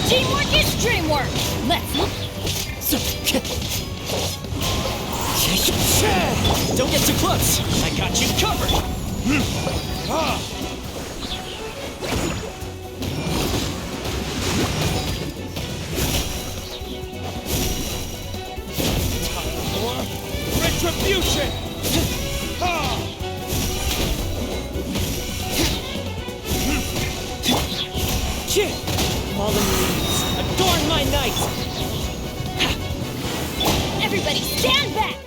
Teamwork is dreamwork! Let's look. Don't get too close. I got you covered. Time for retribution. Fallen leaves, adorn my night! Everybody stand back!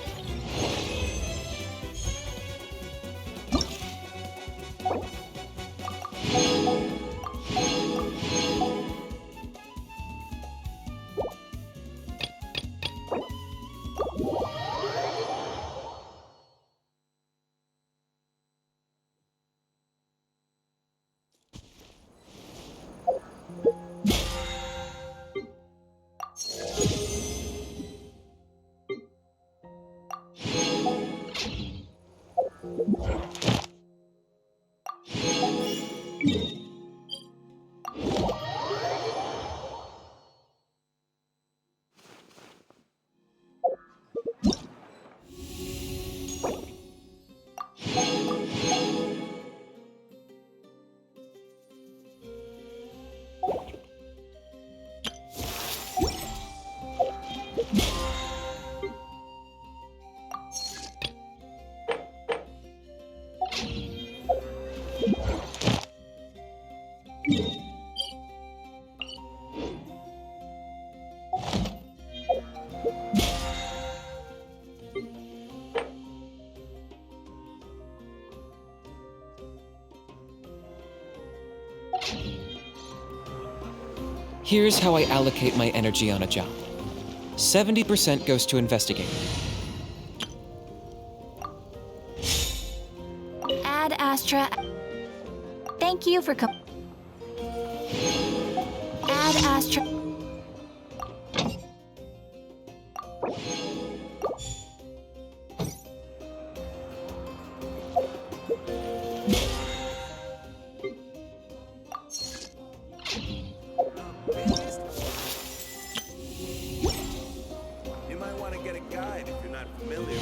Here's how I allocate my energy on a job. 70% goes to investigating. Ad Astra. Thank you for Ad Astra. You might want to get a guide if you're not familiar.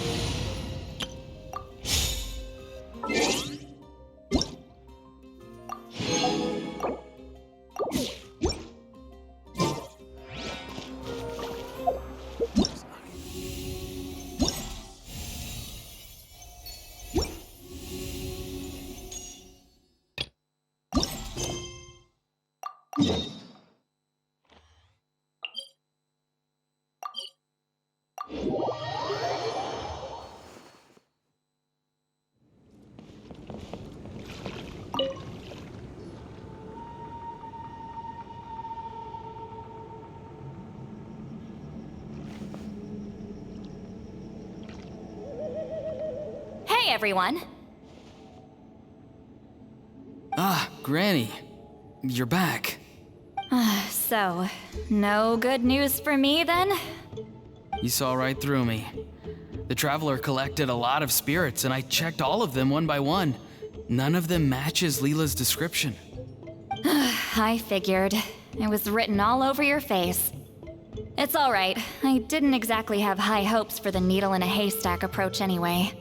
Hey, everyone. Ah, Granny. You're back. So, no good news for me then? You saw right through me. The Traveler collected a lot of spirits, and I checked all of them one by one. None of them matches Leela's description. I figured. It was written all over your face. It's alright. I didn't exactly have high hopes for the needle in a haystack approach anyway.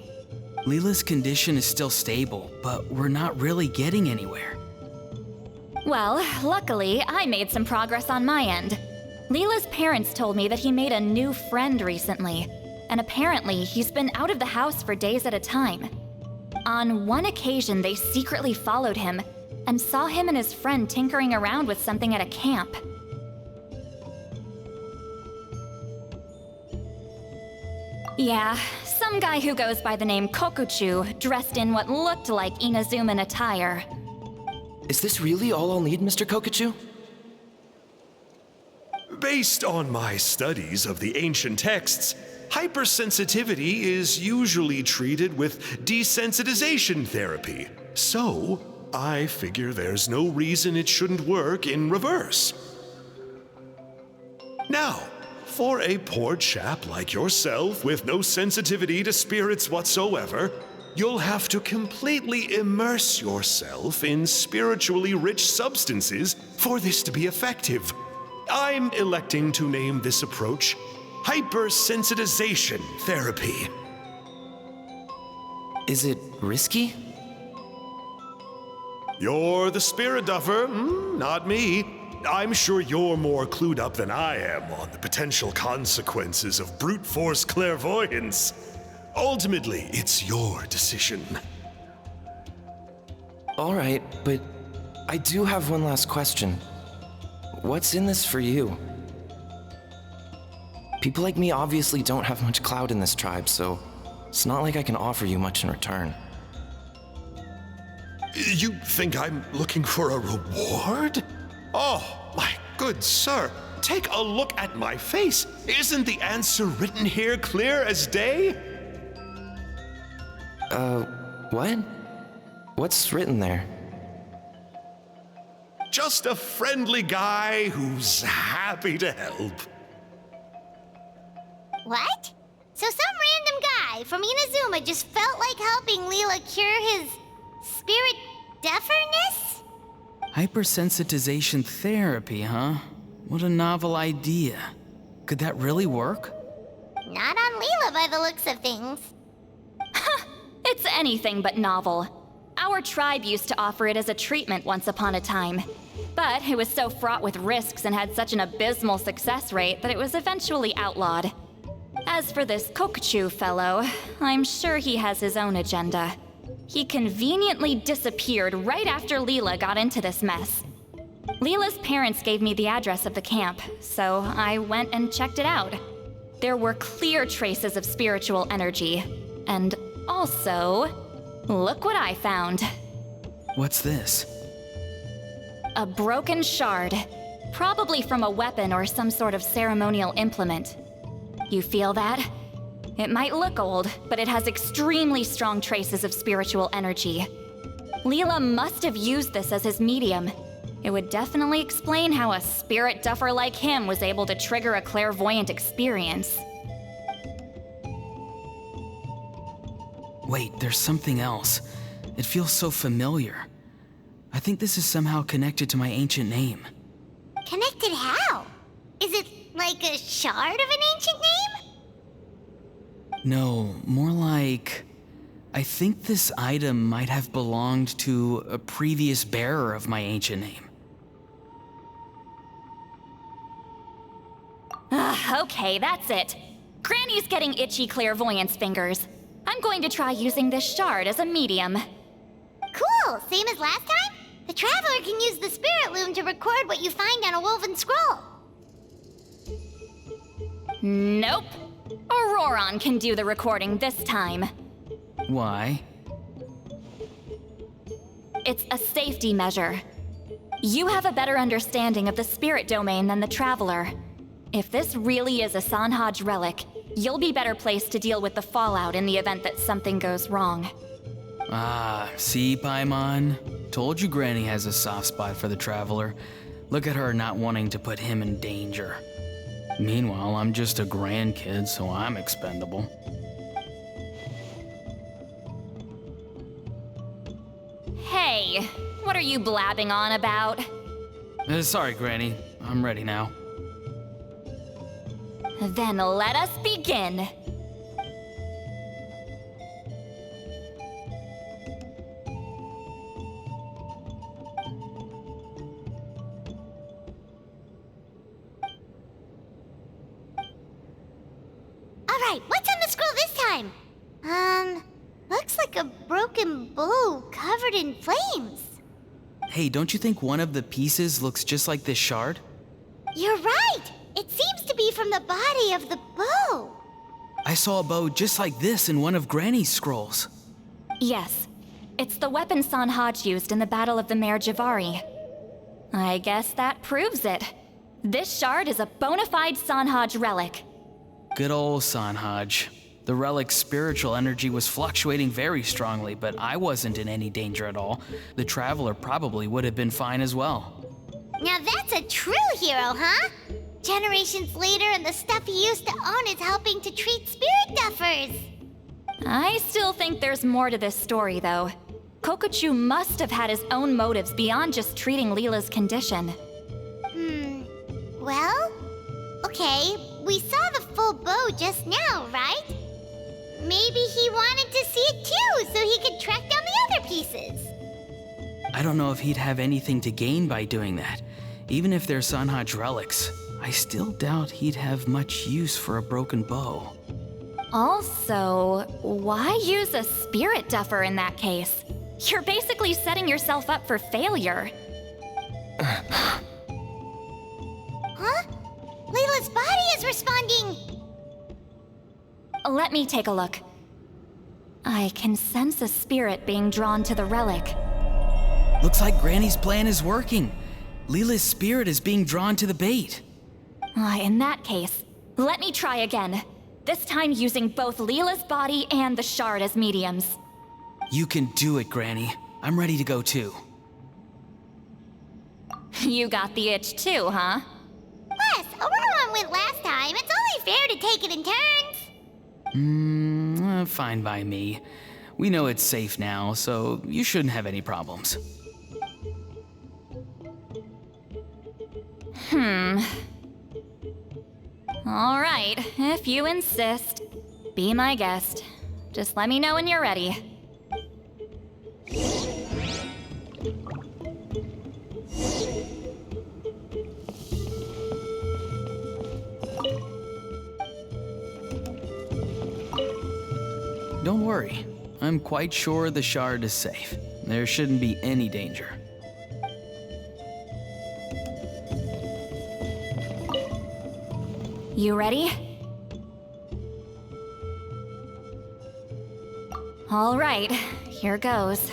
Leela's condition is still stable, but we're not really getting anywhere. Well, luckily, I made some progress on my end. Leela's parents told me that he made a new friend recently, and apparently he's been out of the house for days at a time. On one occasion, they secretly followed him and saw him and his friend tinkering around with something at a camp. Yeah, some guy who goes by the name Kokuchu, dressed in what looked like Inazuman attire. Is this really all I'll need, Mr. Kokuchu? Based on my studies of the ancient texts, hypersensitivity is usually treated with desensitization therapy. So, I figure there's no reason it shouldn't work in reverse. Now, for a poor chap like yourself with no sensitivity to spirits whatsoever, you'll have to completely immerse yourself in spiritually rich substances for this to be effective. I'm electing to name this approach hypersensitization therapy. Is it risky? You're the spirit duffer, not me. I'm sure you're more clued up than I am on the potential consequences of brute force clairvoyance. Ultimately, it's your decision. All right, but I do have one last question. What's in this for you? People like me obviously don't have much clout in this tribe, so it's not like I can offer you much in return. You think I'm looking for a reward? Oh, my good sir, take a look at my face. Isn't the answer written here clear as day? What? What's written there? Just a friendly guy who's happy to help. What? So some random guy from Inazuma just felt like helping Leela cure his spirit deafness? Hypersensitization therapy, huh? What a novel idea. Could that really work? Not on Leela by the looks of things. It's anything but novel. Our tribe used to offer it as a treatment once upon a time. But it was so fraught with risks and had such an abysmal success rate that it was eventually outlawed. As for this Kokuchu fellow, I'm sure he has his own agenda. He conveniently disappeared right after Leela got into this mess. Leela's parents gave me the address of the camp, so I went and checked it out. There were clear traces of spiritual energy. And also, look what I found. What's this? A broken shard, probably from a weapon or some sort of ceremonial implement. You feel that? It might look old, but it has extremely strong traces of spiritual energy. Leela must have used this as his medium. It would definitely explain how a spirit duffer like him was able to trigger a clairvoyant experience. Wait, there's something else. It feels so familiar. I think this is somehow connected to my ancient name. Connected how? Is it like a shard of an ancient name? No, more like... I think this item might have belonged to a previous bearer of my ancient name. Okay, that's it. Granny's getting itchy clairvoyance fingers. I'm going to try using this shard as a medium. Cool, same as last time? The Traveler can use the Spirit Loom to record what you find on a woven scroll. Nope. Auroron can do the recording this time. Why? It's a safety measure. You have a better understanding of the spirit domain than the Traveler. If this really is a Sanhaj relic, you'll be better placed to deal with the fallout in the event that something goes wrong. Ah, see, Paimon? Told you Granny has a soft spot for the Traveler. Look at her not wanting to put him in danger. Meanwhile, I'm just a grandkid, so I'm expendable. Hey, what are you blabbing on about? Sorry, Granny. I'm ready now. Then let us begin. Alright, what's on the scroll this time? Looks like a broken bow covered in flames. Hey, don't you think one of the pieces looks just like this shard? You're right! It seems to be from the body of the bow. I saw a bow just like this in one of Granny's scrolls. Yes, it's the weapon Sanhaj used in the Battle of the Mare Javari. I guess that proves it. This shard is a bona fide Sanhaj relic. Good old Sanhaj. The relic's spiritual energy was fluctuating very strongly, but I wasn't in any danger at all. The Traveler probably would have been fine as well. Now that's a true hero, huh? Generations later and the stuff he used to own is helping to treat spirit duffers. I still think there's more to this story, though. Kokochu must have had his own motives beyond just treating Leela's condition. Well, okay, we saw the full bow just now, right? Maybe he wanted to see it too, so he could track down the other pieces. I don't know if he'd have anything to gain by doing that. Even if they're Sanhaj relics, I still doubt he'd have much use for a broken bow. Also, why use a spirit duffer in that case? You're basically setting yourself up for failure. Huh? Layla's body is responding! Let me take a look. I can sense a spirit being drawn to the relic. Looks like Granny's plan is working. Leela's spirit is being drawn to the bait. In that case, let me try again. This time using both Leela's body and the shard as mediums. You can do it, Granny. I'm ready to go too. You got the itch too, huh? Plus, Aurora went last time. It's only fair to take it in turns. Fine by me. We know it's safe now, so you shouldn't have any problems. All right, if you insist. Be my guest. Just let me know when you're ready. Don't worry. I'm quite sure the shard is safe. There shouldn't be any danger. You ready? All right, here goes.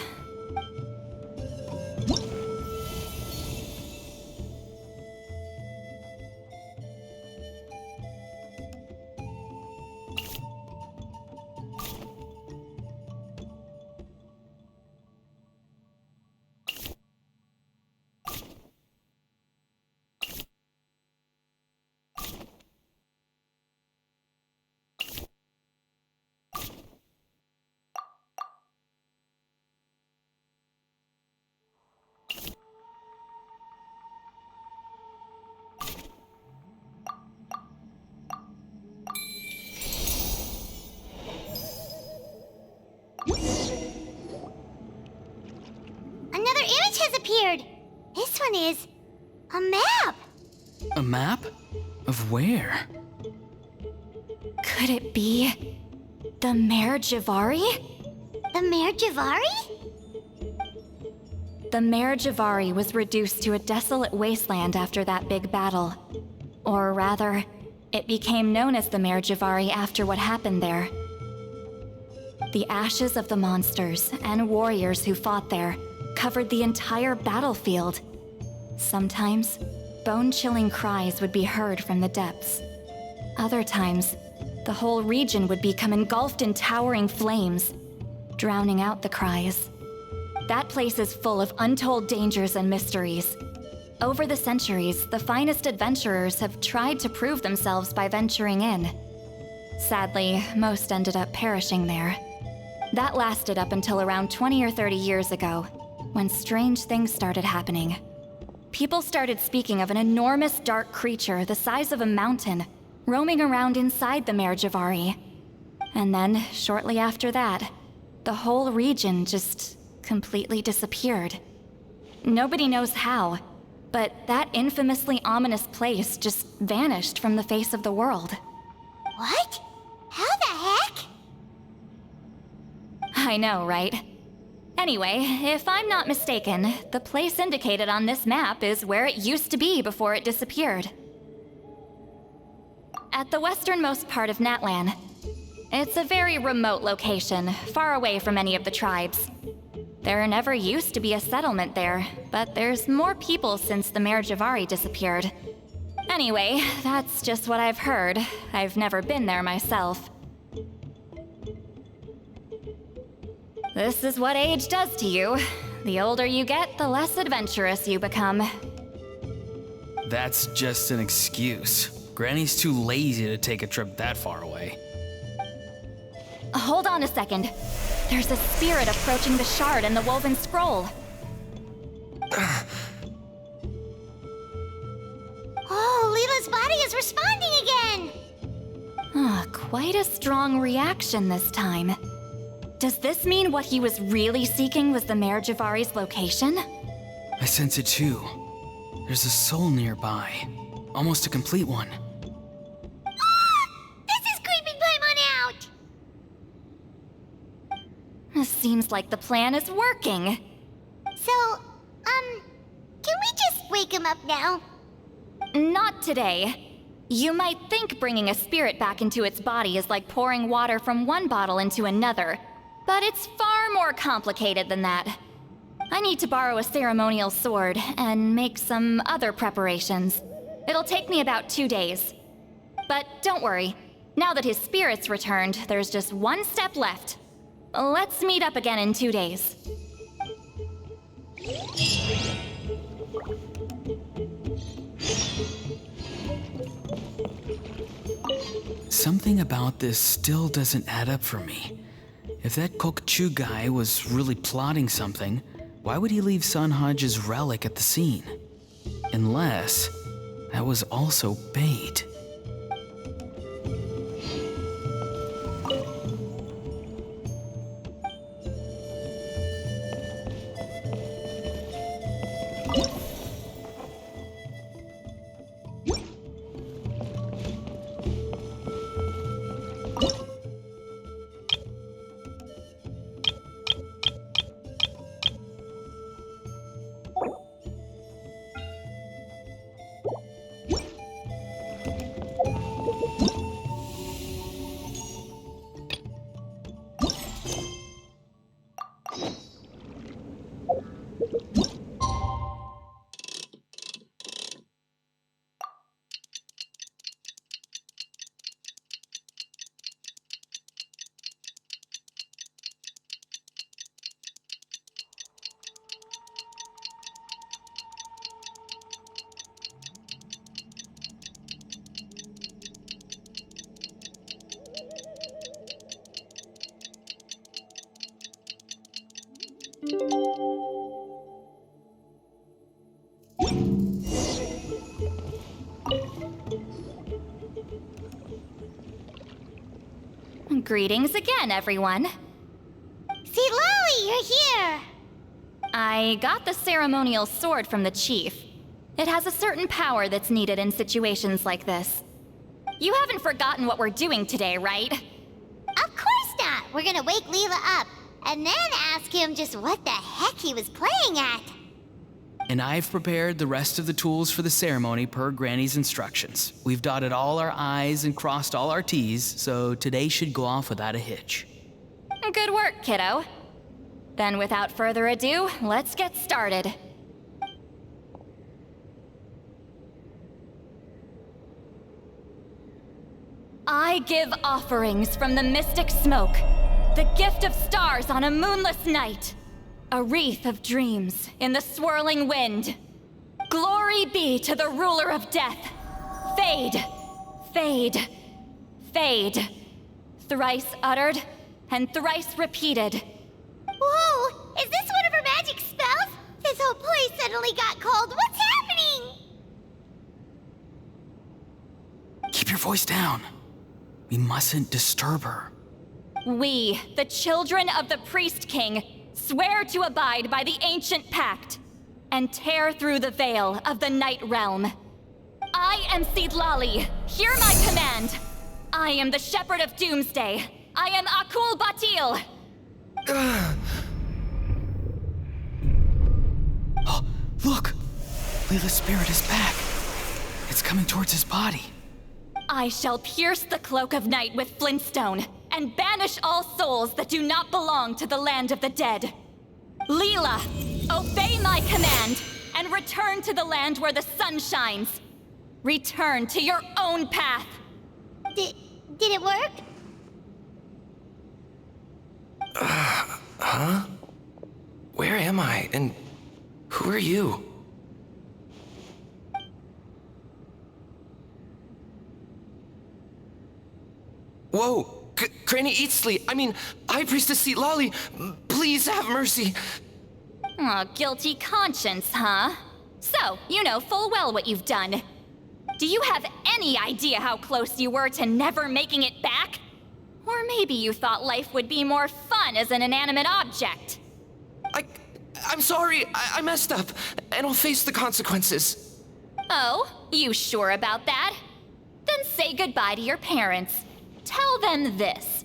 Another image has appeared. This one is a map. A map? Of where? Could it be the Mare Javari? The Mare Javari? The Mare Javari was reduced to a desolate wasteland after that big battle. Or rather, it became known as the Mare Javari after what happened there. The ashes of the monsters and warriors who fought there covered the entire battlefield. Sometimes, bone-chilling cries would be heard from the depths. Other times, the whole region would become engulfed in towering flames, drowning out the cries. That place is full of untold dangers and mysteries. Over the centuries, the finest adventurers have tried to prove themselves by venturing in. Sadly, most ended up perishing there. That lasted up until around 20 or 30 years ago, when strange things started happening. people started speaking of an enormous dark creature the size of a mountain, roaming around inside the Mare Javari. And then, shortly after that, the whole region just completely disappeared. Nobody knows how, but that infamously ominous place just vanished from the face of the world. What? How the heck? I know, right? Anyway, if I'm not mistaken, the place indicated on this map is where it used to be before it disappeared. At the westernmost part of Natlan. It's a very remote location, far away from any of the tribes. There never used to be a settlement there, but there's more people since the Mare Javari disappeared. Anyway, that's just what I've heard. I've never been there myself. This is what age does to you. The older you get, the less adventurous you become. That's just an excuse. Granny's too lazy to take a trip that far away. Hold on a second. There's a spirit approaching the shard and the woven scroll. Oh, Leela's body is responding again! Quite a strong reaction this time. Does this mean what he was really seeking was the Mare Javari's location? I sense it too. There's a soul nearby. Almost a complete one. This is creeping Paimon out! Seems like the plan is working. So, can we just wake him up now? Not today. You might think bringing a spirit back into its body is like pouring water from one bottle into another, but it's far more complicated than that. I need to borrow a ceremonial sword and make some other preparations. It'll take me about 2 days. But don't worry, now that his spirit's returned, there's just one step left. Let's meet up again in 2 days. Something about this still doesn't add up for me. If that Kokchu guy was really plotting something, why would he leave Sanhaja's relic at the scene? Unless that was also bait. Greetings again, everyone. See, Lolly, you're here! I got the ceremonial sword from the chief. It has a certain power that's needed in situations like this. You haven't forgotten what we're doing today, right? Of course not! We're gonna wake Leela up, and then ask him just what the heck he was playing at. And I've prepared the rest of the tools for the ceremony per Granny's instructions. We've dotted all our I's and crossed all our T's, so today should go off without a hitch. Good work, kiddo. Then without further ado, let's get started. I give offerings from the mystic smoke, the gift of stars on a moonless night. A wreath of dreams in the swirling wind. Glory be to the ruler of death. Fade, fade, fade. Thrice uttered and thrice repeated. Whoa! Is this one of her magic spells? This whole place suddenly got cold. What's happening? voice down. We mustn't disturb her. We, the children of the Priest King, swear to abide by the ancient pact and tear through the veil of the Night Realm. I am Seedlali. Hear my command. I am the Shepherd of Doomsday. I am Akul Batil. Oh, look! Leela's spirit is back. It's coming towards his body. I shall pierce the cloak of night with flintstone and banish all souls that do not belong to the land of the dead. Leela, obey my command and return to the land where the sun shines. Return to your own path. Did it work? Huh? Where am I? And who are you? Whoa! Granny Eatsley, High Priestess Seedlali, please have mercy. Oh, guilty conscience, huh? So, you know full well what you've done. Do you have any idea how close you were to never making it back? Or maybe you thought life would be more fun as an inanimate object. I'm sorry, I messed up, and I'll face the consequences. Oh, you sure about that? Then say goodbye to your parents. Tell them this.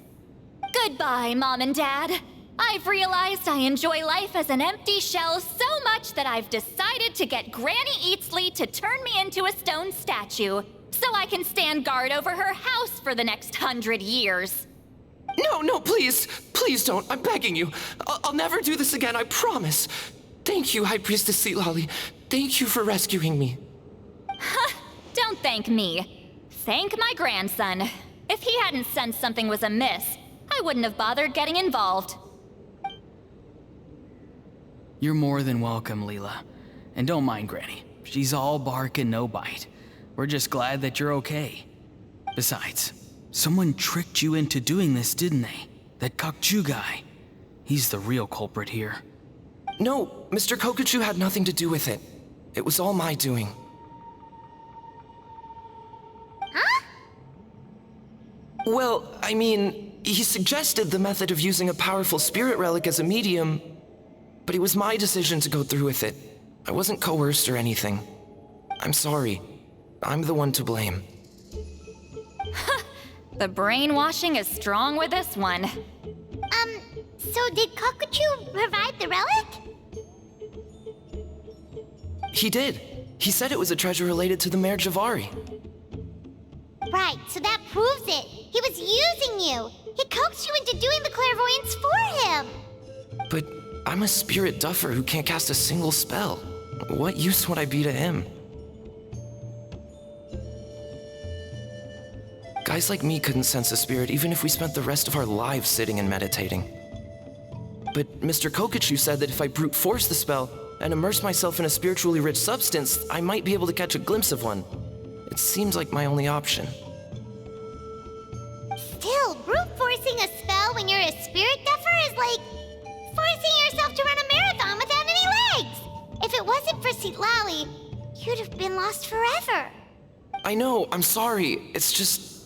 Goodbye, Mom and Dad. I've realized I enjoy life as an empty shell so much that I've decided to get Granny Eatsley to turn me into a stone statue, so I can stand guard over her house for the next 100 years. No, please. Please don't. I'm begging you. I'll never do this again, I promise. Thank you, High Priestess Seedlali. Thank you for rescuing me. Don't thank me. Thank my grandson. If he hadn't sensed something was amiss, I wouldn't have bothered getting involved. You're more than welcome, Leela. And don't mind Granny. She's all bark and no bite. We're just glad that you're okay. Besides, someone tricked you into doing this, didn't they? That Kokchu guy. He's the real culprit here. No, Mr. Kokuchu had nothing to do with it. It was all my doing. Huh? Well, he suggested the method of using a powerful spirit relic as a medium, but it was my decision to go through with it. I wasn't coerced or anything. I'm sorry. I'm the one to blame. The brainwashing is strong with this one. So did Kokuchu provide the relic? He did. He said it was a treasure related to the Mare Javari. Right, so that proves it. He was using you. He coaxed you into doing the clairvoyance for him. But I'm a spirit duffer who can't cast a single spell. What use would I be to him? Guys like me couldn't sense a spirit even if we spent the rest of our lives sitting and meditating. But Mr. Kokuchu said that if I brute force the spell and immerse myself in a spiritually rich substance, I might be able to catch a glimpse of one. It seems like my only option. Still, brute forcing a spell when you're a spirit duffer is like forcing yourself to run a marathon without any legs. If it wasn't for Seedlali, you'd have been lost forever. I know, I'm sorry. It's just...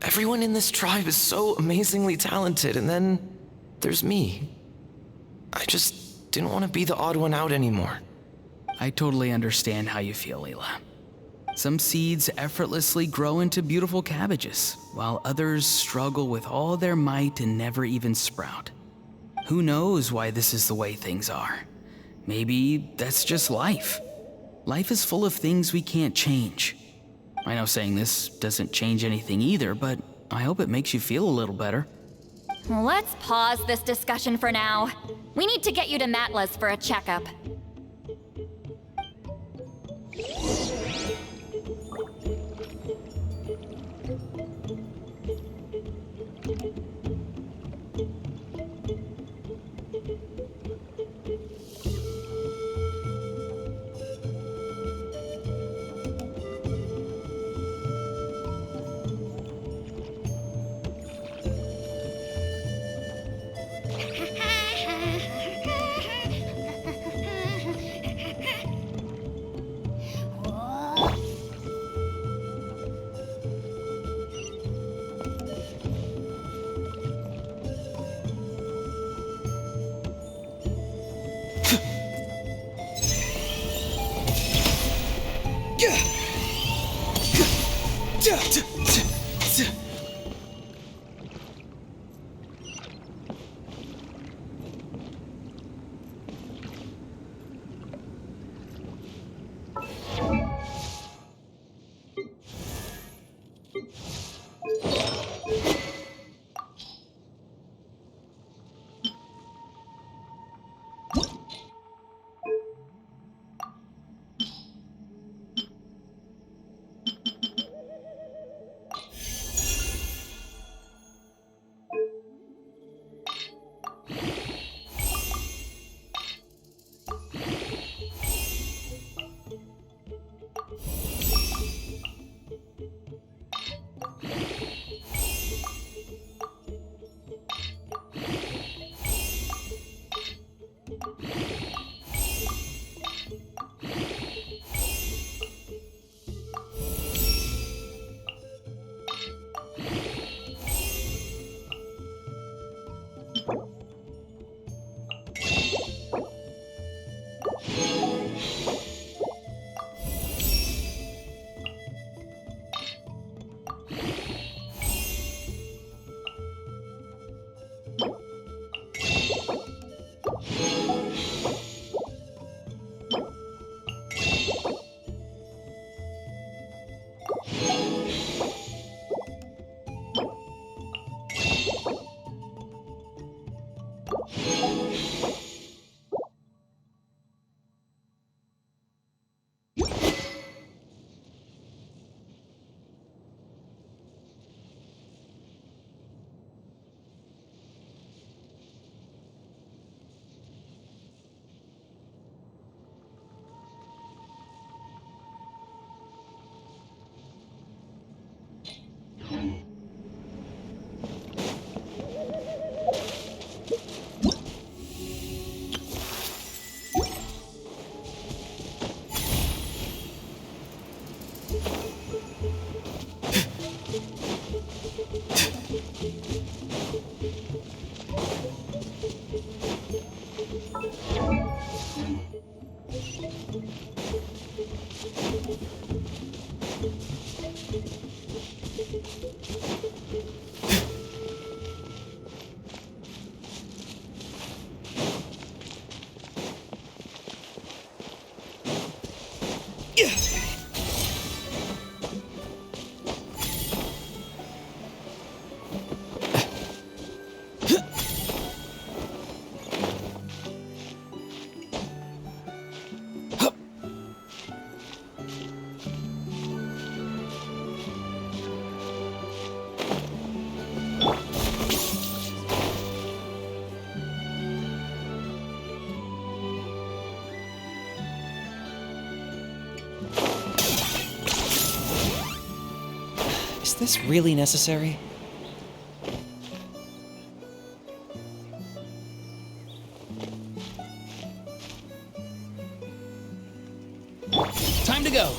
everyone in this tribe is so amazingly talented, and then there's me. I just didn't want to be the odd one out anymore. I totally understand how you feel, Leela. Some seeds effortlessly grow into beautiful cabbages, while others struggle with all their might and never even sprout. Who knows why this is the way things are? Maybe that's just life. Life is full of things we can't change. I know saying this doesn't change anything either, but I hope it makes you feel a little better. Let's pause this discussion for now. We need to get you to Matla's for a checkup. Is this really necessary? Time to go.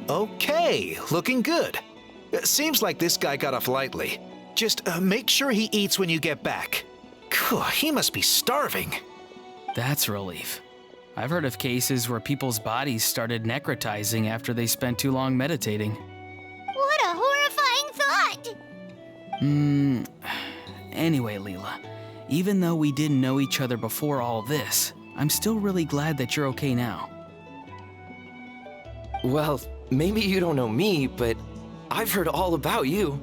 Okay, looking good. Seems like this guy got off lightly. Just make sure he eats when you get back. Phew, he must be starving. That's a relief. I've heard of cases where people's bodies started necrotizing after they spent too long meditating. What a horrifying thought! Anyway, Leela, even though we didn't know each other before all this, I'm still really glad that you're okay now. Well, maybe you don't know me, but I've heard all about you.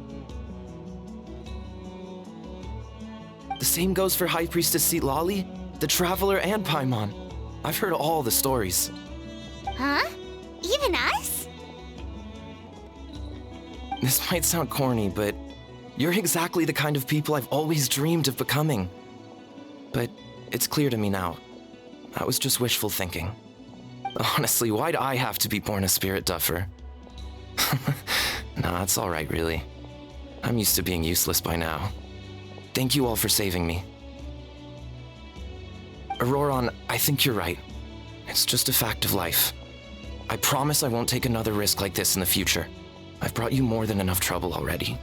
The same goes for High Priestess Seatlali, the Traveler, and Paimon. I've heard all the stories. Huh? Even us? This might sound corny, but you're exactly the kind of people I've always dreamed of becoming. But it's clear to me now. That was just wishful thinking. Honestly, why'd I have to be born a spirit duffer? Nah, it's alright, really. I'm used to being useless by now. Thank you all for saving me. Auroron, I think you're right. It's just a fact of life. I promise I won't take another risk like this in the future. I've brought you more than enough trouble already.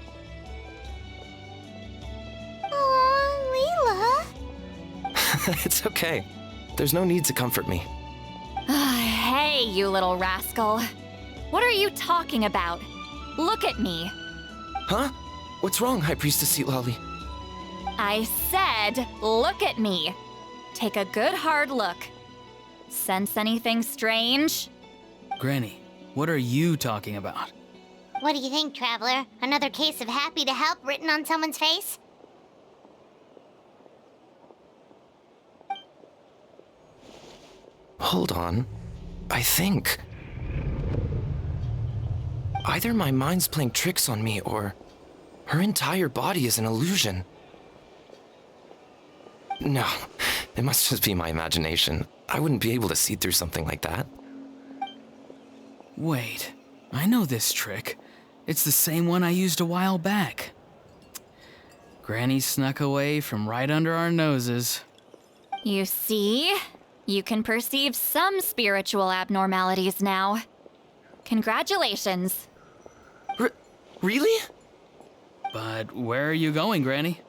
Aw, Leela. It's okay. There's no need to comfort me. Hey, you little rascal. What are you talking about? Look at me. Huh? What's wrong, High Priestess Seatlali? I said, look at me. Take a good hard look. Sense anything strange? Granny, what are you talking about? What do you think, Traveler? Another case of happy to help written on someone's face? Hold on. I think... either my mind's playing tricks on me, or her entire body is an illusion. No, it must just be my imagination. I wouldn't be able to see through something like that. Wait, I know this trick. It's the same one I used a while back. Granny snuck away from right under our noses. You see? You can perceive some spiritual abnormalities now. Congratulations. Really? But where are you going, Granny?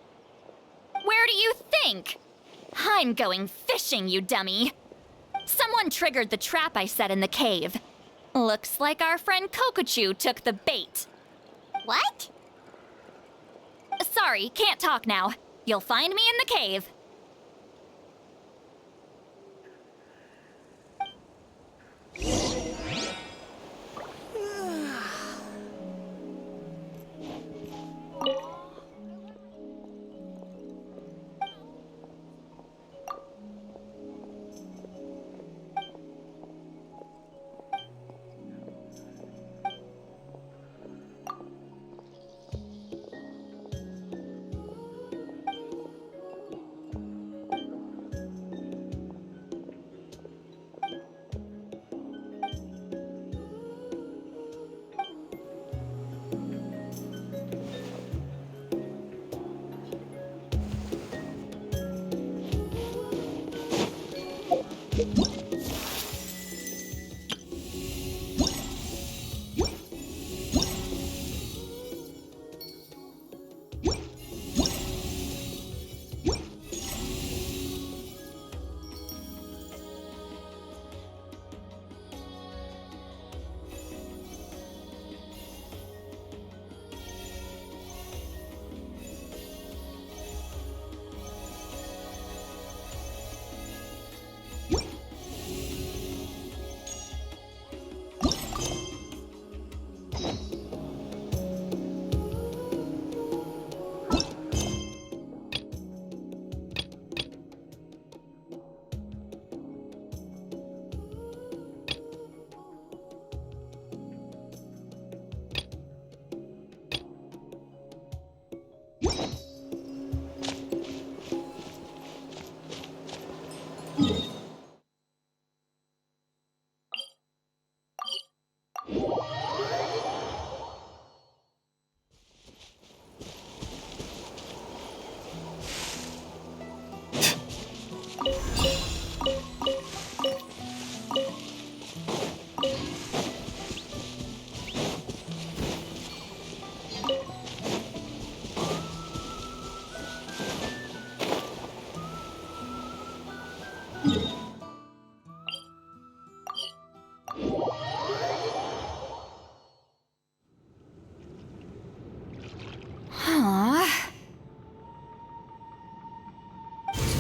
Where do you think? I'm going fishing, you dummy. Someone triggered the trap I set in the cave. Looks like our friend Kokochu took the bait. What? Sorry, can't talk now. You'll find me in the cave.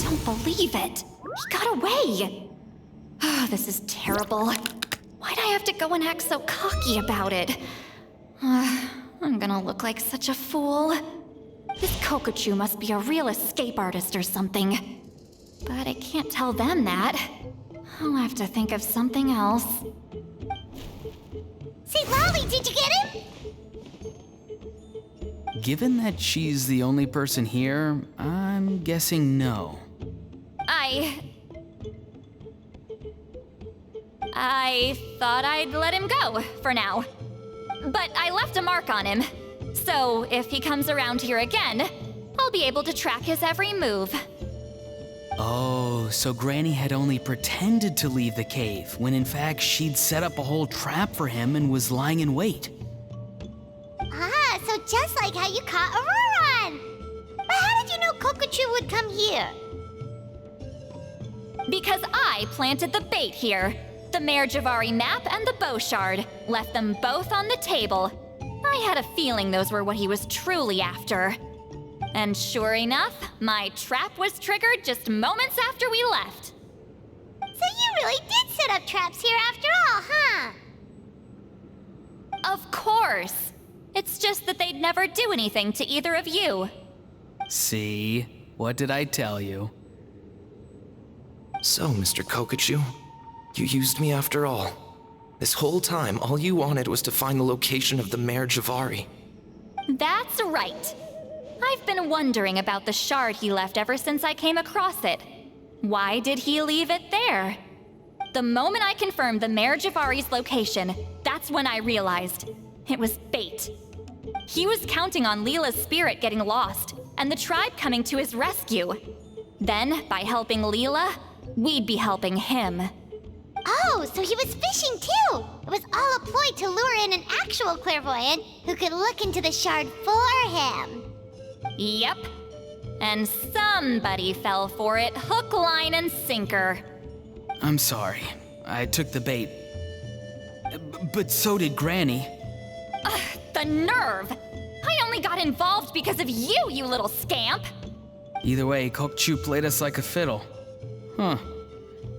Don't believe it. He got away. This is terrible. Why'd I have to go and act so cocky about it? I'm gonna look like such a fool. This Kokochu must be a real escape artist or something. But I can't tell them that. I'll have to think of something else. St. Lolly, did you get him? Given that she's the only person here, I'm guessing no. I thought I'd let him go, for now. But I left a mark on him. So if he comes around here again, I'll be able to track his every move. Oh, so Granny had only pretended to leave the cave, when in fact she'd set up a whole trap for him and was lying in wait. Ah, so just like how you caught Auroron! But how did you know Kokochu would come here? Because I planted the bait here. The Mare Javari map and the bow shard. Left them both on the table. I had a feeling those were what he was truly after. And sure enough, my trap was triggered just moments after we left. So you really did set up traps here after all, huh? Of course. It's just that they'd never do anything to either of you. See? What did I tell you? So, Mr. Kokochu, you used me after all. This whole time, all you wanted was to find the location of the Mare Javari. That's right. I've been wondering about the shard he left ever since I came across it. Why did he leave it there? The moment I confirmed the Mare Javari's location, that's when I realized it was bait. He was counting on Leela's spirit getting lost, and the tribe coming to his rescue. Then, by helping Leela, we'd be helping him. Oh, so he was fishing too! It was all a ploy to lure in an actual clairvoyant who could look into the shard for him. Yep. And somebody fell for it, hook, line, and sinker. I'm sorry. I took the bait. But so did Granny. The nerve! I only got involved because of you, you little scamp! Either way, Kokchu played us like a fiddle. Huh.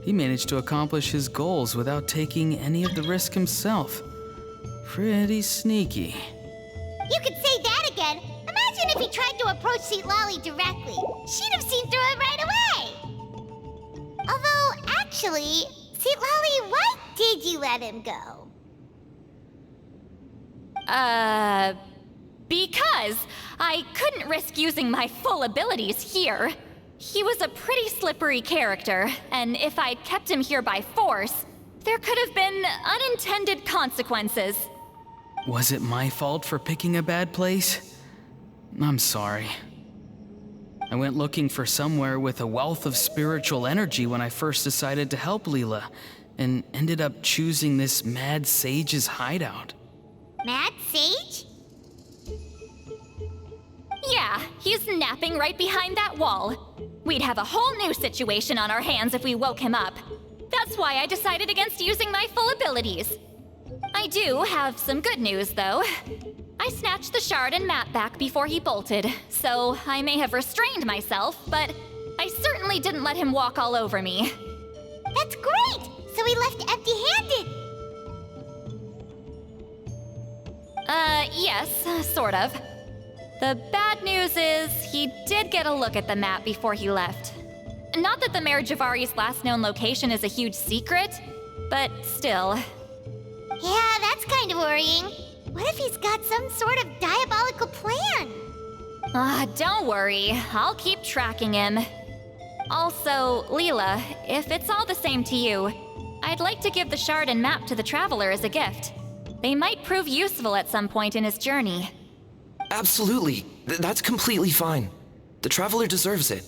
He managed to accomplish his goals without taking any of the risk himself. Pretty sneaky. You could say that again. Imagine if he tried to approach St. Lolly directly. She'd have seen through it right away. Although, actually, St. Lolly, why did you let him go? Because I couldn't risk using my full abilities here. He was a pretty slippery character, and if I'd kept him here by force, there could have been unintended consequences. Was it my fault for picking a bad place? I'm sorry. I went looking for somewhere with a wealth of spiritual energy when I first decided to help Leela, and ended up choosing this mad sage's hideout. Mad Sage? Yeah, he's napping right behind that wall. We'd have a whole new situation on our hands if we woke him up. That's why I decided against using my full abilities. I do have some good news, though. I snatched the shard and map back before he bolted, so I may have restrained myself, but I certainly didn't let him walk all over me. That's great! So he left empty-handed! Yes, sort of. The bad news is he did get a look at the map before he left. Not that the Mare Javari's last known location is a huge secret, but still. Yeah, that's kind of worrying. What if he's got some sort of diabolical plan? Don't worry. I'll keep tracking him. Also, Leela, if it's all the same to you, I'd like to give the shard and map to the Traveler as a gift. They might prove useful at some point in his journey. Absolutely. That's completely fine. The Traveler deserves it.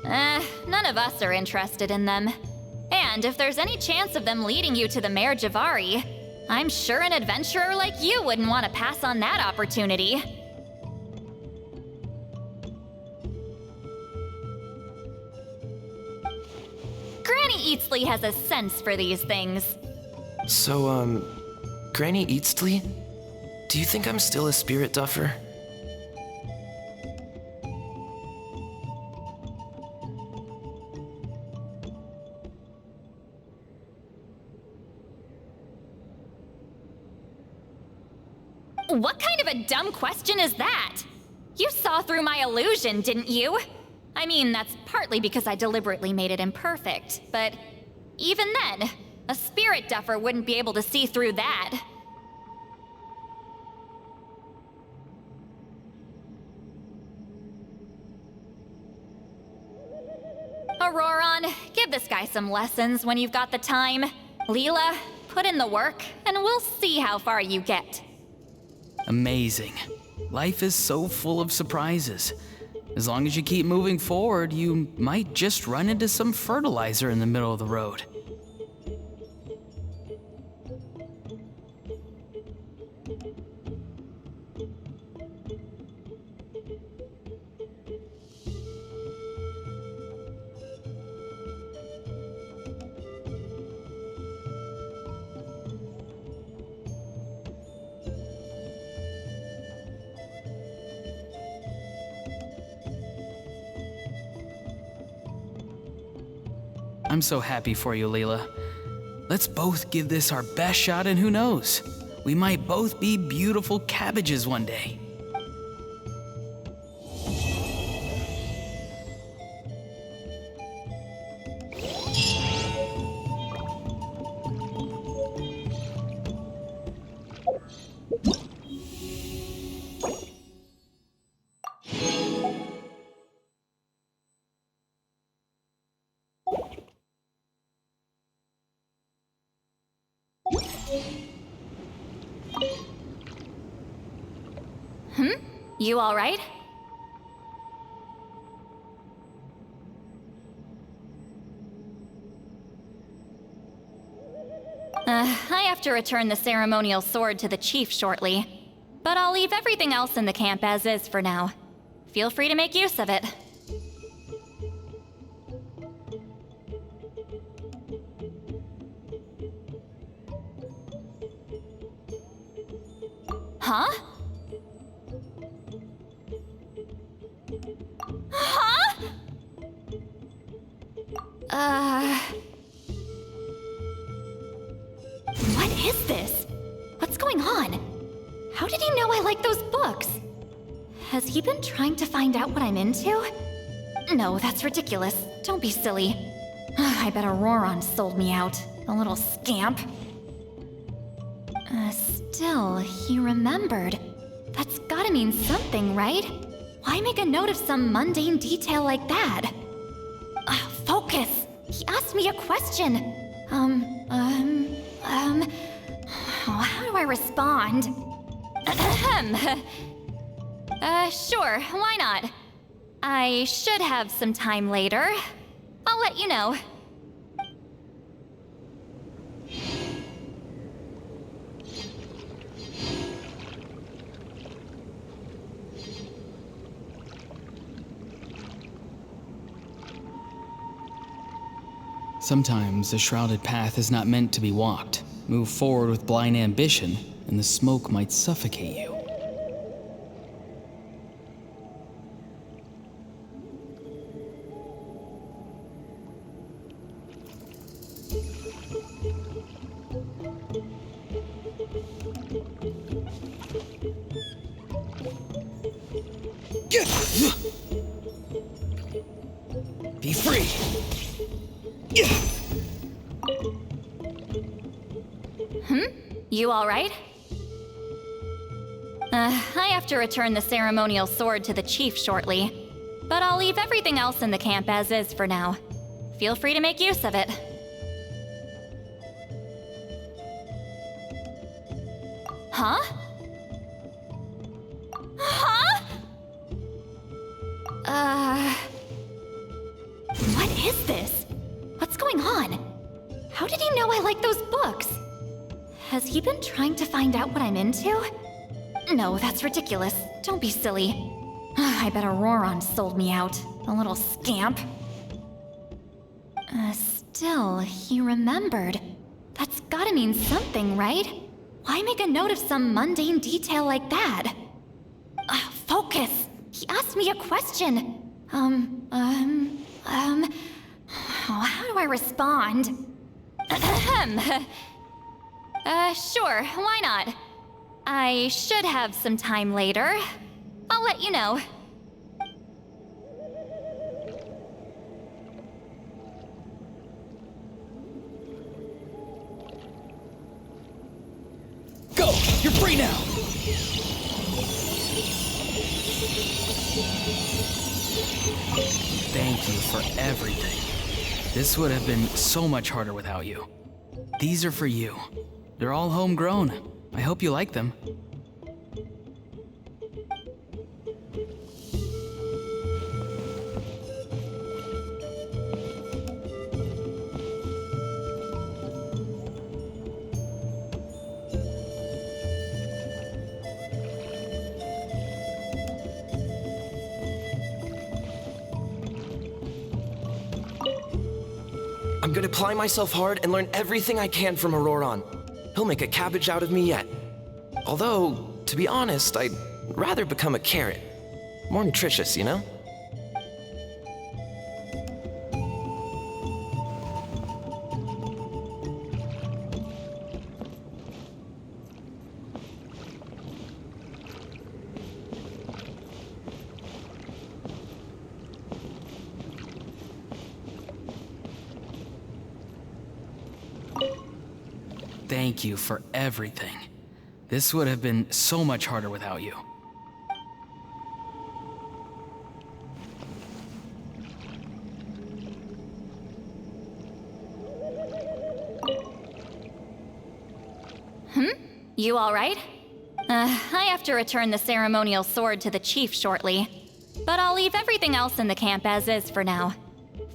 None of us are interested in them. And if there's any chance of them leading you to the Mare Javari, I'm sure an adventurer like you wouldn't want to pass on that opportunity. Granny Eatsley has a sense for these things. So, Granny Eatsley? Do you think I'm still a spirit duffer? What kind of a dumb question is that? You saw through my illusion, didn't you? I mean, that's partly because I deliberately made it imperfect, but even then, a spirit duffer wouldn't be able to see through that. Auroron, give this guy some lessons when you've got the time. Leela, put in the work, and we'll see how far you get. Amazing. Life is so full of surprises. As long as you keep moving forward, you might just run into some fertilizer in the middle of the road. I'm so happy for you, Leela. Let's both give this our best shot, and who knows? We might both be beautiful cabbages one day. You all right? I have to return the ceremonial sword to the chief shortly, but I'll leave everything else in the camp as is for now. Feel free to make use of it. Huh? Huh? What is this? What's going on? How did he know I like those books? Has he been trying to find out what I'm into? No, that's ridiculous. Don't be silly. I bet Auroron sold me out. The little scamp. Still, he remembered. That's gotta mean something, right? Why make a note of some mundane detail like that? Focus! He asked me a question. How do I respond? Sure, why not? I should have some time later. I'll let you know. Sometimes the shrouded path is not meant to be walked. Move forward with blind ambition, and the smoke might suffocate you. Be free! You all right? I have to return the ceremonial sword to the chief shortly, but I'll leave everything else in the camp as is for now. Feel free to make use of it. Huh? Huh? is this? What's going on? How did he know I like those books? Has he been trying to find out what I'm into? No, that's ridiculous. Don't be silly. I bet Auroron sold me out. A little scamp. Still, he remembered. That's gotta mean something, right? Why make a note of some mundane detail like that? Focus! He asked me a question. How do I respond? Sure, why not? I should have some time later. I'll let you know. Go! You're free now! Thank you for everything. This would have been so much harder without you. These are for you. They're all homegrown. I hope you like them. I'm gonna apply myself hard and learn everything I can from Auroron. He'll make a cabbage out of me yet. Although, to be honest, I'd rather become a carrot. More nutritious, you know? Thank you for everything. This would have been so much harder without you. You alright? I have to return the ceremonial sword to the chief shortly. But I'll leave everything else in the camp as is for now.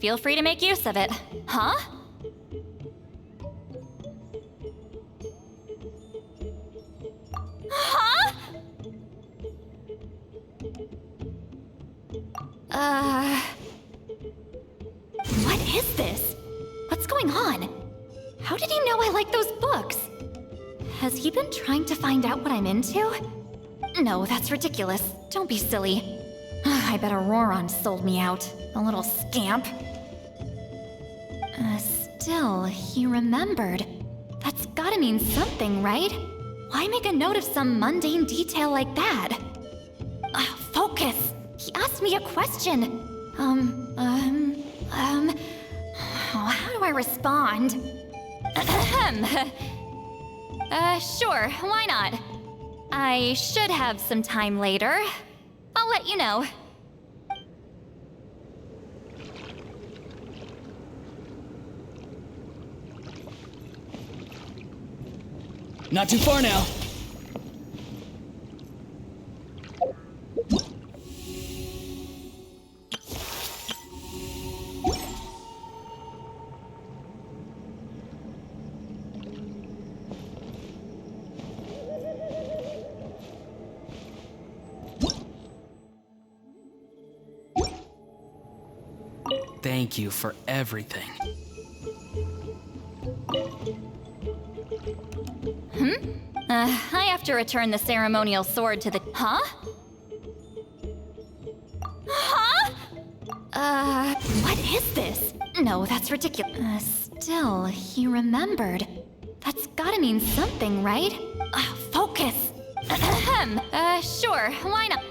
Feel free to make use of it. Huh? Huh? What is this? What's going on? How did he know I like those books? Has he been trying to find out what I'm into? No, that's ridiculous. Don't be silly. I bet Auroron sold me out. A little scamp. Still, he remembered. That's gotta mean something, right? Why make a note of some mundane detail like that? Focus! He asked me a question. How do I respond? Sure, why not? I should have some time later. I'll let you know. Not too far now. Thank you for everything. I have to return the ceremonial sword to the... Huh? Huh? What is this? No, that's ridiculous. Still, he remembered. That's gotta mean something, right? Focus! Sure, why not?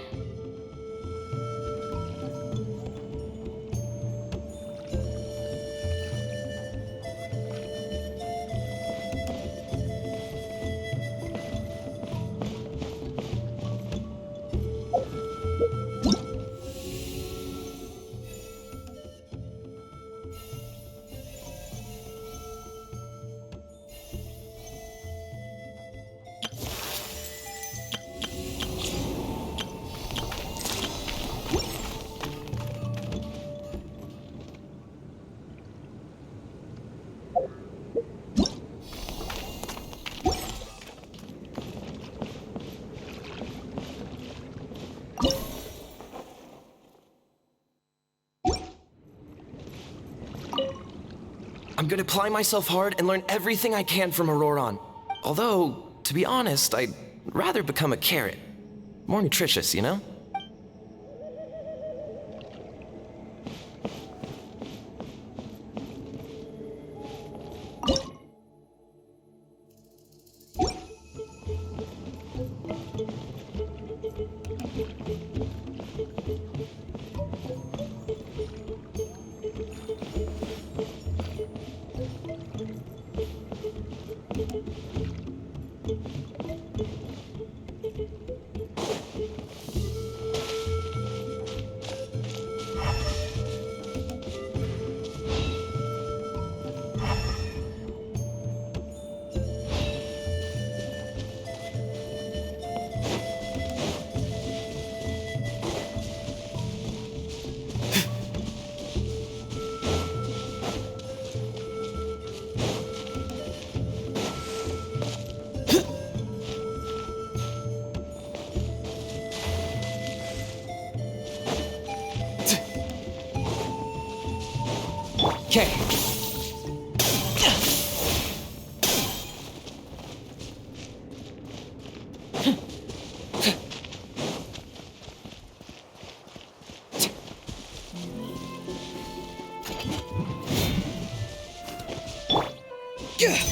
I'm gonna apply myself hard and learn everything I can from Auroron. Although, to be honest, I'd rather become a carrot. More nutritious, you know? Okay. Yeah.